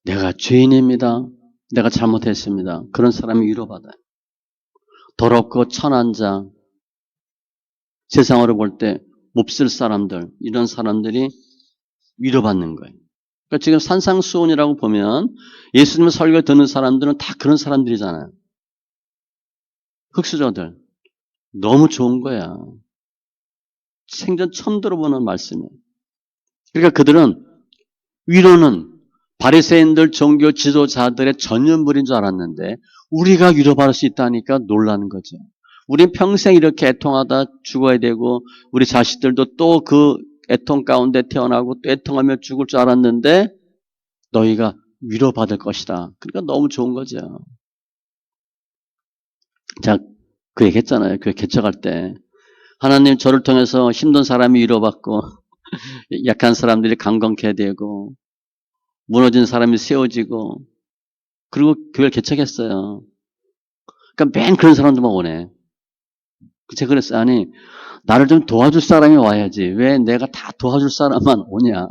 내가 죄인입니다. 내가 잘못했습니다. 그런 사람이 위로받아요. 더럽고 천한 자, 세상으로 볼 때 몹쓸 사람들, 이런 사람들이 위로받는 거예요. 그러니까 지금 산상수훈이라고 보면 예수님의 설교 듣는 사람들은 다 그런 사람들이잖아요. 흑수저들. 너무 좋은 거야. 생전 처음 들어보는 말씀이에요. 그러니까 그들은 위로는 바리새인들 종교 지도자들의 전념물인 줄 알았는데 우리가 위로받을 수 있다니까 놀라는 거죠. 우린 평생 이렇게 애통하다 죽어야 되고 우리 자식들도 또 그 애통 가운데 태어나고 또 애통하며 죽을 줄 알았는데 너희가 위로받을 것이다. 그러니까 너무 좋은 거죠. 자, 그 얘기 했잖아요. 그 개척할 때. 하나님 저를 통해서 힘든 사람이 위로받고 약한 사람들이 강건케 되고 무너진 사람이 세워지고 그리고 교회를 개척했어요. 그러니까 맨 그런 사람들만 오네. 제가 그랬어요. 아니 나를 좀 도와줄 사람이 와야지. 왜 내가 다 도와줄 사람만 오냐.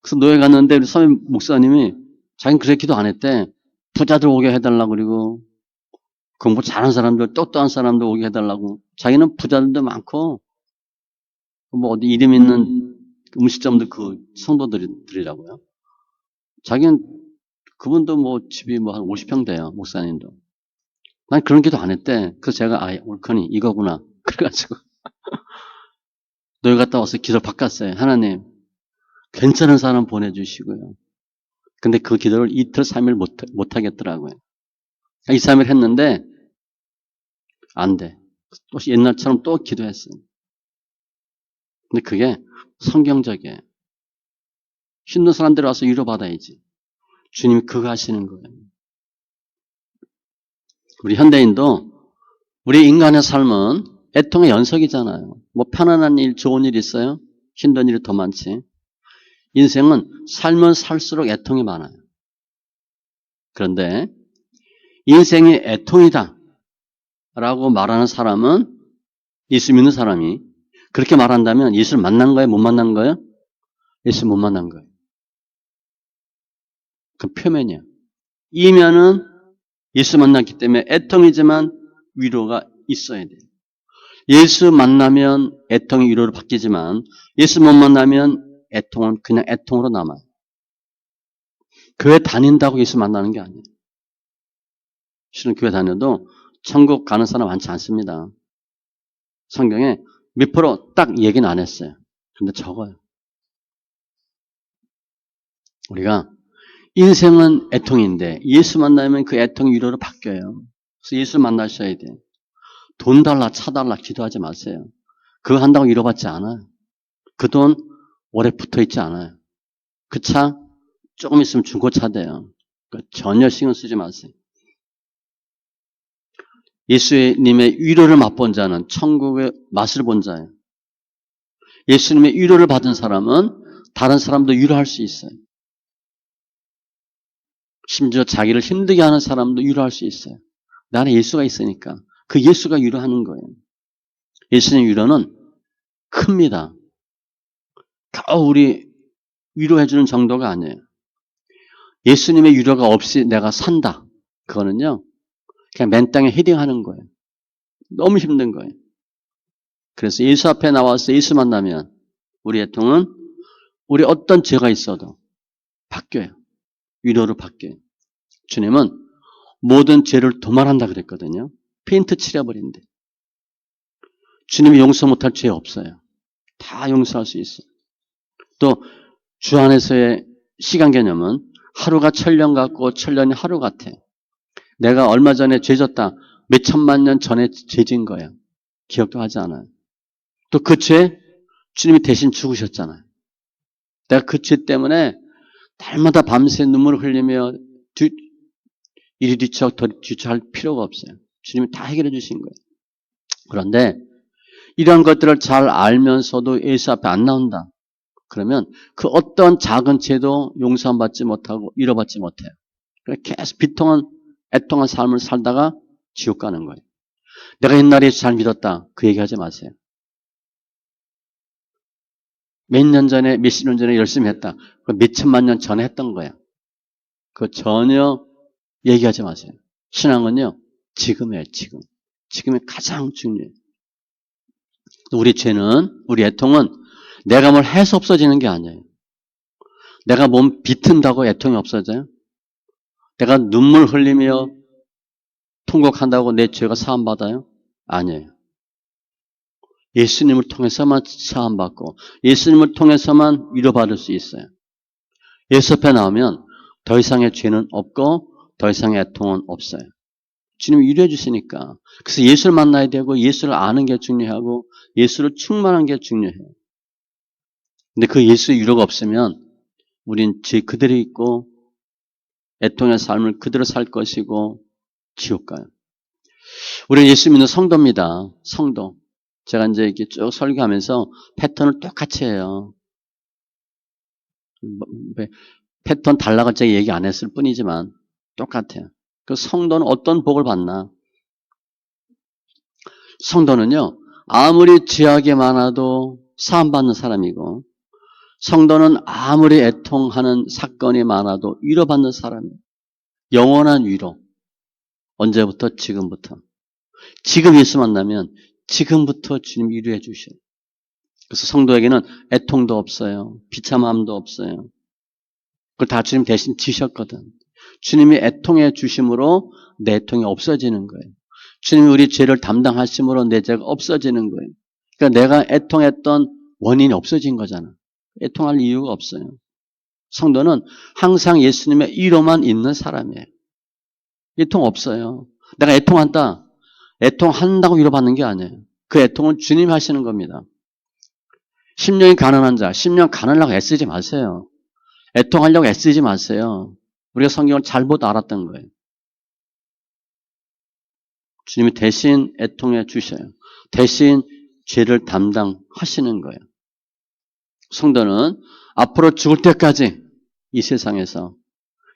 그래서 노예 갔는데 우리 선임 목사님이 자기는 그렇게 기도 안 했대. 부자들 오게 해달라고 그리고 공부 잘하는 사람들 똑똑한 사람들 오게 해달라고. 자기는 부자들도 많고 뭐 어디 이름 있는 음식점들 그 성도들이라고요. 자기는 그분도 뭐 집이 뭐 한 50평 돼요. 목사님도. 난 그런 기도 안 했대. 그래서 제가 옳거니 이거구나. 그래가지고 노예 갔다 와서 기도 바꿨어요. 하나님 괜찮은 사람 보내주시고요. 근데 그 기도를 이틀 3일 못 하겠더라고요. 2, 3일 했는데 안 돼. 또 옛날처럼 또 기도했어요. 근데 그게 성경적이에요. 힘든 사람들 와서 위로받아야지. 주님이 그거 하시는 거예요. 우리 현대인도 우리 인간의 삶은 애통의 연속이잖아요. 뭐 편안한 일, 좋은 일 있어요? 힘든 일이 더 많지. 인생은 살면 살수록 애통이 많아요. 그런데 인생이 애통이다 라고 말하는 사람은 예수 믿는 사람이 그렇게 말한다면 예수를 만난 거예요? 못 만난 거예요? 예수 못 만난 거예요. 그 표면이야. 이면은 예수 만났기 때문에 애통이지만 위로가 있어야 돼요. 예수 만나면 애통이 위로로 바뀌지만 예수 못 만나면 애통은 그냥 애통으로 남아요. 교회 다닌다고 예수 만나는 게 아니에요. 실은 교회 다녀도 천국 가는 사람 많지 않습니다. 성경에 몇 프로 딱 얘기는 안 했어요. 근데 적어요. 우리가 인생은 애통인데 예수 만나면 그 애통이 위로로 바뀌어요. 그래서 예수 만나셔야 돼요. 돈 달라 차 달라 기도하지 마세요. 그거 한다고 위로받지 않아요. 그 돈 오래 붙어있지 않아요. 그 차 조금 있으면 중고차 돼요. 그러니까 전혀 신경 쓰지 마세요. 예수님의 위로를 맛본 자는 천국의 맛을 본 자예요. 예수님의 위로를 받은 사람은 다른 사람도 위로할 수 있어요. 심지어 자기를 힘들게 하는 사람도 위로할 수 있어요. 내 안에 예수가 있으니까 그 예수가 위로하는 거예요. 예수님의 위로는 큽니다. 겨우 우리 위로해주는 정도가 아니에요. 예수님의 위로가 없이 내가 산다. 그거는요, 그냥 맨 땅에 헤딩하는 거예요. 너무 힘든 거예요. 그래서 예수 앞에 나와서 예수 만나면 우리 애통은 우리 어떤 죄가 있어도 바뀌어요. 위로로 바뀌어요. 주님은 모든 죄를 도말한다 그랬거든요. 페인트 칠해버린대. 주님이 용서 못할 죄 없어요. 다 용서할 수 있어요. 또 주 안에서의 시간 개념은 하루가 천년 같고 천년이 하루 같아. 내가 얼마 전에 죄 졌다. 몇 천만 년 전에 죄 진 거예요. 기억도 하지 않아요. 또 그 죄 주님이 대신 죽으셨잖아요. 내가 그 죄 때문에 날마다 밤새 눈물을 흘리며 이리 뒤척 더 뒤척 할 필요가 없어요. 주님이 다 해결해 주신 거예요. 그런데 이런 것들을 잘 알면서도 예수 앞에 안 나온다. 그러면 그 어떤 작은 죄도 용서받지 못하고 잃어받지 못해요. 계속 비통한 애통한 삶을 살다가 지옥 가는 거예요. 내가 옛날에 예수 잘 믿었다. 그 얘기하지 마세요. 몇 년 전에 몇십 년 전에 열심히 했다. 몇 천만 년 전에 했던 거야. 그거 전혀 얘기하지 마세요. 신앙은요. 지금이에요. 지금. 지금이 가장 중요해요. 우리 죄는 우리 애통은 내가 뭘 해서 없어지는 게 아니에요. 내가 몸 비튼다고 애통이 없어져요? 내가 눈물 흘리며 통곡한다고 내 죄가 사함받아요? 아니에요. 예수님을 통해서만 사함받고 예수님을 통해서만 위로받을 수 있어요. 예수 앞에 나오면 더 이상의 죄는 없고 더 이상의 애통은 없어요. 주님이 위로해 주시니까. 그래서 예수를 만나야 되고 예수를 아는 게 중요하고 예수를 충만한 게 중요해요. 근데 그 예수의 위로가 없으면 우린 죄 그대로 있고 애통의 삶을 그대로 살 것이고 지옥 가요. 우리는 예수 믿는 성도입니다. 성도. 제가 이제 이렇게 쭉 설교하면서 패턴을 똑같이 해요. 패턴 달라고 제가 얘기 안 했을 뿐이지만 똑같아요. 그 성도는 어떤 복을 받나? 성도는요, 아무리 죄악이 많아도 사함받는 사람이고, 성도는 아무리 애통하는 사건이 많아도 위로받는 사람이에요. 영원한 위로. 언제부터? 지금부터. 지금 예수 만나면 지금부터 주님 위로해 주셔요. 그래서 성도에게는 애통도 없어요. 비참함도 없어요. 그걸 다 주님 대신 지셨거든. 주님이 애통해 주심으로 내 애통이 없어지는 거예요. 주님이 우리 죄를 담당하심으로 내 죄가 없어지는 거예요. 그러니까 내가 애통했던 원인이 없어진 거잖아. 애통할 이유가 없어요. 성도는 항상 예수님의 위로만 있는 사람이에요. 애통 없어요. 내가 애통한다. 애통한다고 위로받는 게 아니에요. 그 애통은 주님이 하시는 겁니다. 심령이 가난한 자, 심령 가난하려고 애쓰지 마세요. 애통하려고 애쓰지 마세요. 우리가 성경을 잘못 알았던 거예요. 주님이 대신 애통해 주셔요. 대신 죄를 담당하시는 거예요. 성도는 앞으로 죽을 때까지 이 세상에서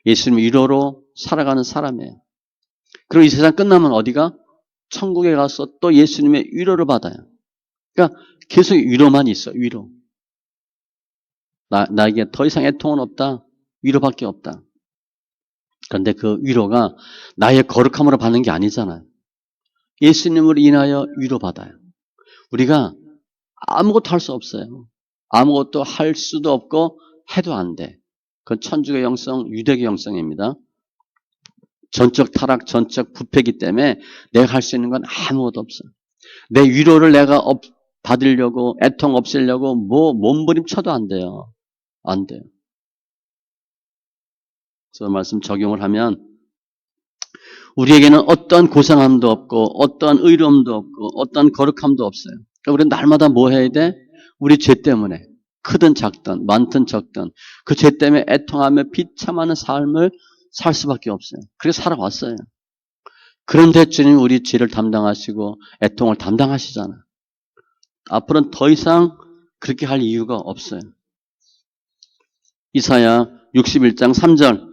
예수님 위로로 살아가는 사람이에요. 그리고 이 세상 끝나면 어디가? 천국에 가서 또 예수님의 위로를 받아요. 그러니까 계속 위로만 있어, 위로. 나에게 더 이상 애통은 없다. 위로밖에 없다. 그런데 그 위로가 나의 거룩함으로 받는 게 아니잖아요. 예수님으로 인하여 위로받아요. 우리가 아무것도 할 수 없어요. 아무것도 할 수도 없고 해도 안 돼. 그건 천주교 영성, 유대교 영성입니다. 전적 타락, 전적 부패이기 때문에 내가 할 수 있는 건 아무것도 없어요. 내 위로를 내가 받으려고 애통 없애려고 몸부림쳐도 안 돼요. 안 돼요. 저 말씀 적용을 하면 우리에게는 어떤 고상함도 없고 어떤 의로움도 없고 어떤 거룩함도 없어요. 그러니까 우리는 날마다 뭐 해야 돼? 우리 죄 때문에 크든 작든 많든 적든 그 죄 때문에 애통하며 비참하는 삶을 살 수밖에 없어요. 그래서 살아왔어요. 그런데 주님 우리 죄를 담당하시고 애통을 담당하시잖아. 앞으로는 더 이상 그렇게 할 이유가 없어요. 이사야 61장 3절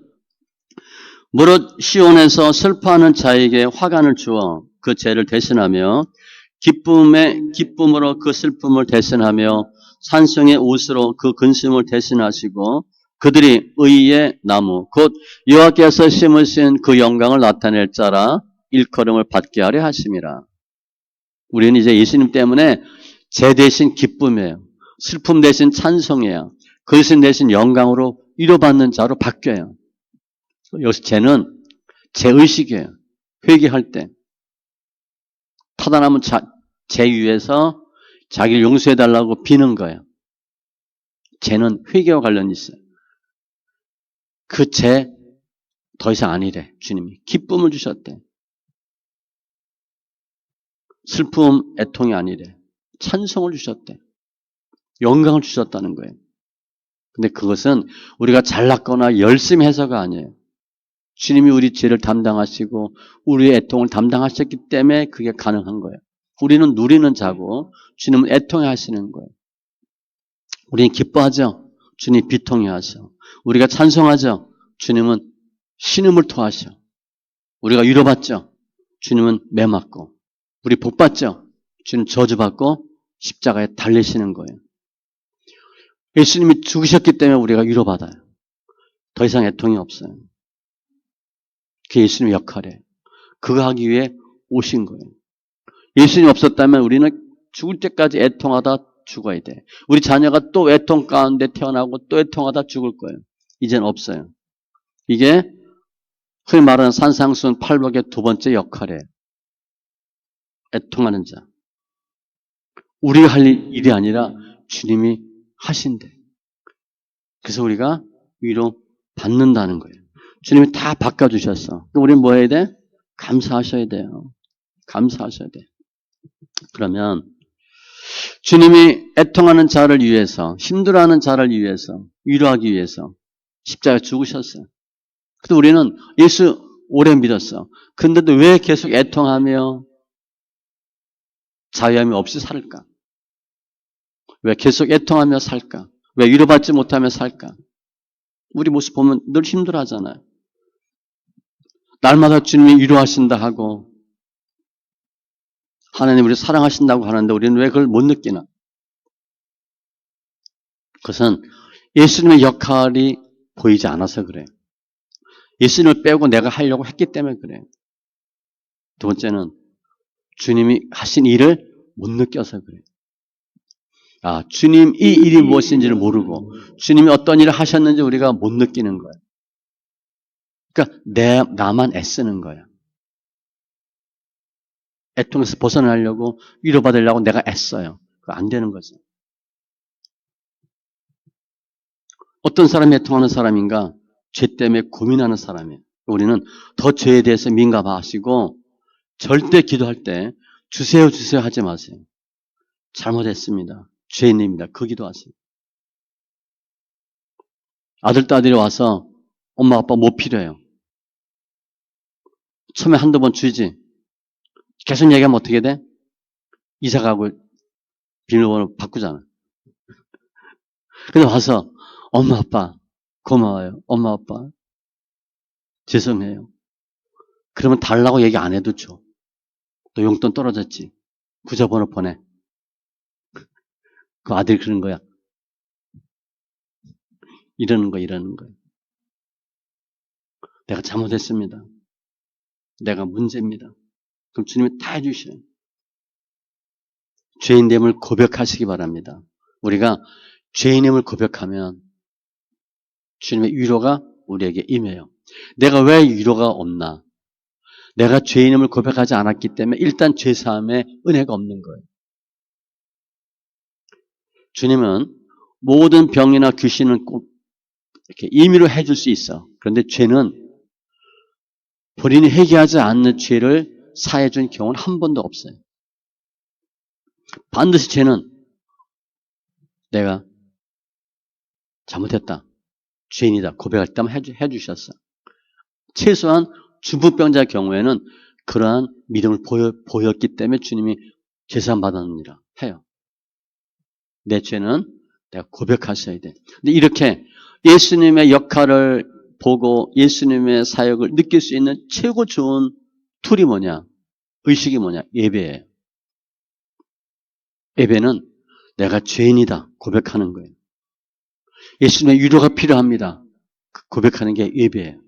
무릇 시온에서 슬퍼하는 자에게 화관을 주어 그 죄를 대신하며 기쁨으로 그 슬픔을 대신하며 산성의 옷으로 그 근심을 대신하시고 그들이 의의 나무 곧 여호와께서 심으신 그 영광을 나타낼 자라 일컬음을 받게 하려 하심이라. 우리는 이제 예수님 때문에 제 대신 기쁨이에요. 슬픔 대신 찬송이에요. 그리스도 대신 영광으로 위로받는 자로 바뀌어요. 여기서 쟤는 제 의식이에요. 회개할 때 타단하면 제 위에서 자기를 용서해달라고 비는 거예요. 쟤는 회개와 관련이 있어요. 그 쟤 더 이상 아니래. 주님이 기쁨을 주셨대. 슬픔, 애통이 아니래. 찬송을 주셨대. 영광을 주셨다는 거예요. 근데 그것은 우리가 잘났거나 열심히 해서가 아니에요. 주님이 우리 죄를 담당하시고 우리의 애통을 담당하셨기 때문에 그게 가능한 거예요. 우리는 누리는 자고 주님은 애통해 하시는 거예요. 우리는 기뻐하죠. 주님 비통해 하셔. 우리가 찬송하죠. 주님은 신음을 토하셔. 우리가 위로받죠. 주님은 매맞고. 우리 복받죠. 주님 저주받고 십자가에 달리시는 거예요. 예수님이 죽으셨기 때문에 우리가 위로받아요. 더 이상 애통이 없어요. 그게 예수님의 역할이에요. 그거 하기 위해 오신 거예요. 예수님이 없었다면 우리는 죽을 때까지 애통하다 죽어야 돼. 우리 자녀가 또 애통 가운데 태어나고 또 애통하다 죽을 거예요. 이젠 없어요. 이게 흔히 말하는 산상수훈 팔복의 두 번째 역할이에요. 애통하는 자. 우리가 할 일이 아니라 주님이 하신대. 그래서 우리가 위로 받는다는 거예요. 주님이 다 바꿔주셨어. 그럼 우리는 뭐 해야 돼? 감사하셔야 돼요. 감사하셔야 돼. 그러면 주님이 애통하는 자를 위해서, 힘들어하는 자를 위해서, 위로하기 위해서 십자가에 죽으셨어요. 근데 우리는 예수 오래 믿었어. 근데도 왜 계속 애통하며 자유함이 없이 살까? 왜 계속 애통하며 살까? 왜 위로받지 못하며 살까? 우리 모습 보면 늘 힘들어하잖아요. 날마다 주님이 위로하신다 하고 하나님 우리 사랑하신다고 하는데 우리는 왜 그걸 못 느끼나? 그것은 예수님의 역할이 보이지 않아서 그래요. 예수님을 빼고 내가 하려고 했기 때문에 그래요. 두 번째는 주님이 하신 일을 못 느껴서 그래요. 아, 주님 이 일이 무엇인지를 모르고 주님이 어떤 일을 하셨는지 우리가 못 느끼는 거예요. 그러니까 나만 애쓰는 거예요. 애통에서 벗어나려고 위로받으려고 내가 애써요. 그거 안 되는 거죠. 어떤 사람이 애통하는 사람인가? 죄 때문에 고민하는 사람이에요. 우리는 더 죄에 대해서 민감하시고 절대 기도할 때 주세요 주세요 하지 마세요. 잘못했습니다. 죄인입니다. 그 기도하세요. 아들, 딸들이 와서 엄마, 아빠 뭐 필요해요? 처음에 한두 번 주지. 계속 얘기하면 어떻게 돼? 이사 가고 비밀번호 바꾸잖아. 근데 와서 엄마, 아빠 고마워요. 엄마, 아빠 죄송해요. 그러면 달라고 얘기 안 해도 줘. 너 용돈 떨어졌지? 구자번호 보내. 그 아들이 그런 거야. 이러는 거야. 내가 잘못했습니다. 내가 문제입니다. 그럼 주님이 다 해주셔요. 죄인됨을 고백하시기 바랍니다. 우리가 죄인됨을 고백하면 주님의 위로가 우리에게 임해요. 내가 왜 위로가 없나? 내가 죄인임을 고백하지 않았기 때문에 일단 죄사함의 은혜가 없는 거예요. 주님은 모든 병이나 귀신은 꼭 이렇게 임의로 해줄 수 있어. 그런데 죄는 본인이 회개하지 않는 죄를 사해 준 경우는 한 번도 없어요. 반드시 죄는 내가 잘못했다. 죄인이다. 고백할 때만 해주셨어. 최소한 중풍병자의 경우에는 그러한 믿음을 보였기 때문에 주님이 제사함 받았느니라 해요. 내 죄는 내가 고백하셔야 돼. 근데 이렇게 예수님의 역할을 보고 예수님의 사역을 느낄 수 있는 최고 좋은 툴이 뭐냐? 의식이 뭐냐? 예배예요. 예배는 내가 죄인이다 고백하는 거예요. 예수님의 위로가 필요합니다. 고백하는 게 예배예요.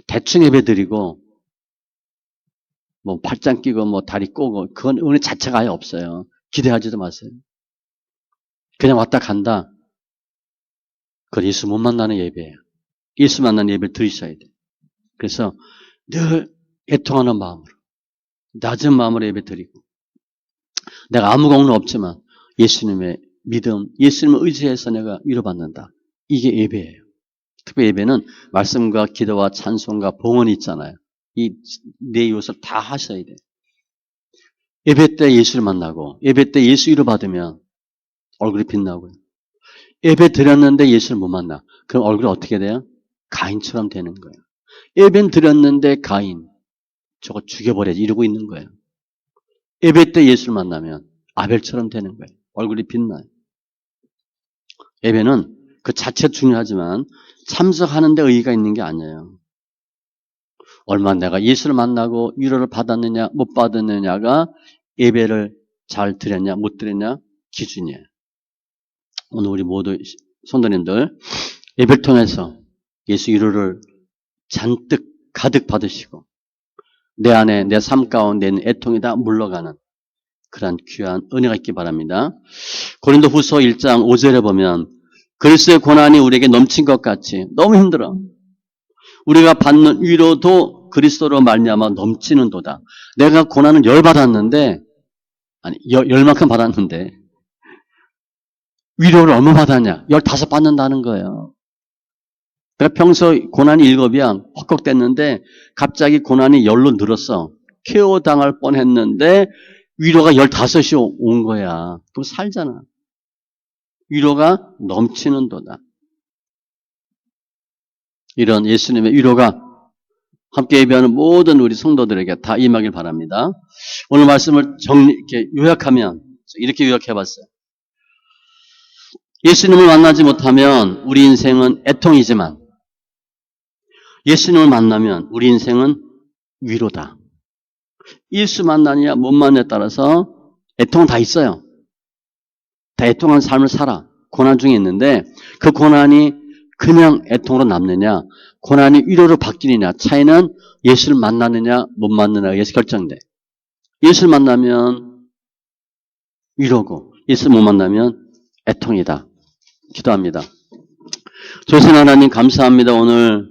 대충 예배 드리고 뭐 팔짱 끼고 뭐 다리 꼬고 그건 은혜 자체가 아예 없어요. 기대하지도 마세요. 그냥 왔다 간다. 그건 예수 못 만나는 예배예요. 예수 만나는 예배를 드리셔야 돼요. 그래서 늘 애통하는 마음으로 낮은 마음으로 예배 드리고 내가 아무 공로 없지만 예수님의 믿음, 예수님을 의지해서 내가 위로받는다. 이게 예배예요. 특히 예배는 말씀과 기도와 찬송과 봉헌이 있잖아요. 이 네 요소를 다 하셔야 돼요. 예배 때 예수를 만나고 예배 때 예수 위로받으면 얼굴이 빛나고요. 예배 드렸는데 예수를 못 만나. 그럼 얼굴이 어떻게 돼요? 가인처럼 되는 거예요. 예배는 드렸는데 가인, 저거 죽여버려야지 이러고 있는 거예요. 예배 때 예수를 만나면 아벨처럼 되는 거예요. 얼굴이 빛나요. 예배는 그 자체 중요하지만 참석하는 데 의의가 있는 게 아니에요. 얼마나 내가 예수를 만나고 위로를 받았느냐 못 받았느냐가 예배를 잘 드렸냐 못 드렸냐 기준이에요. 오늘 우리 모두 성도님들 예배를 통해서 예수 위로를 잔뜩 가득 받으시고 내 안에 내 삶 가운데 있는 애통이 다 물러가는 그러한 귀한 은혜가 있기 바랍니다. 고린도후서 1장 5절에 보면 그리스도의 고난이 우리에게 넘친 것 같이 너무 힘들어. 우리가 받는 위로도 그리스도로 말미암아 넘치는도다. 내가 고난을 열 받았는데 아니 열만큼 받았는데 위로를 얼마 받았냐? 15 받는다는 거예요. 내가 평소 고난이 7이야 헉헉댔는데 갑자기 고난이 10로 늘었어. KO 당할 뻔했는데 위로가 15이 온 거야. 그럼 살잖아. 위로가 넘치는도다. 이런 예수님의 위로가 함께 예배하는 모든 우리 성도들에게 다 임하길 바랍니다. 오늘 말씀을 이렇게 요약하면 이렇게 요약해봤어요. 예수님을 만나지 못하면 우리 인생은 애통이지만 예수님을 만나면 우리 인생은 위로다. 예수 만나느냐 못 만나냐에 따라서 애통은 다 있어요. 다 애통한 삶을 살아. 고난 중에 있는데 그 고난이 그냥 애통으로 남느냐 고난이 위로로 바뀌느냐 차이는 예수를 만나느냐 못 만나느냐에서 결정돼. 예수를 만나면 위로고 예수를 못 만나면 애통이다. 기도합니다. 조신 하나님 감사합니다. 오늘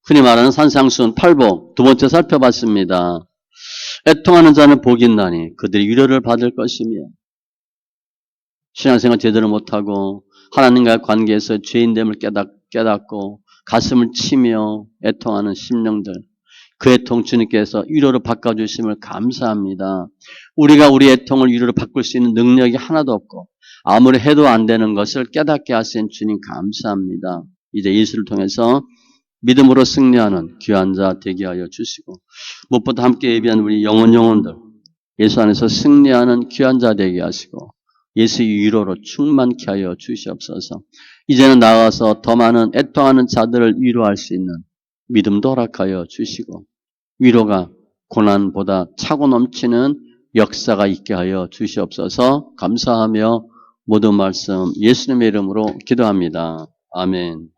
흔히 말하는 산상순 팔복 두 번째 살펴봤습니다. 애통하는 자는 복이 있나니 그들이 위로를 받을 것이며 신앙생활 제대로 못하고 하나님과의 관계에서 죄인됨을 깨닫고 가슴을 치며 애통하는 심령들 그 애통 주님께서 위로로 바꿔주심을 감사합니다. 우리가 우리 애통을 위로로 바꿀 수 있는 능력이 하나도 없고 아무리 해도 안 되는 것을 깨닫게 하신 주님 감사합니다. 이제 예수를 통해서 믿음으로 승리하는 귀한 자 되게 하여 주시고 무엇보다 함께 예비한 우리 영혼들 예수 안에서 승리하는 귀한 자 되게 하시고 예수의 위로로 충만케 하여 주시옵소서. 이제는 나아가서 더 많은 애통하는 자들을 위로할 수 있는 믿음도 허락하여 주시고 위로가 고난보다 차고 넘치는 역사가 있게 하여 주시옵소서. 감사하며 모든 말씀 예수님의 이름으로 기도합니다. 아멘.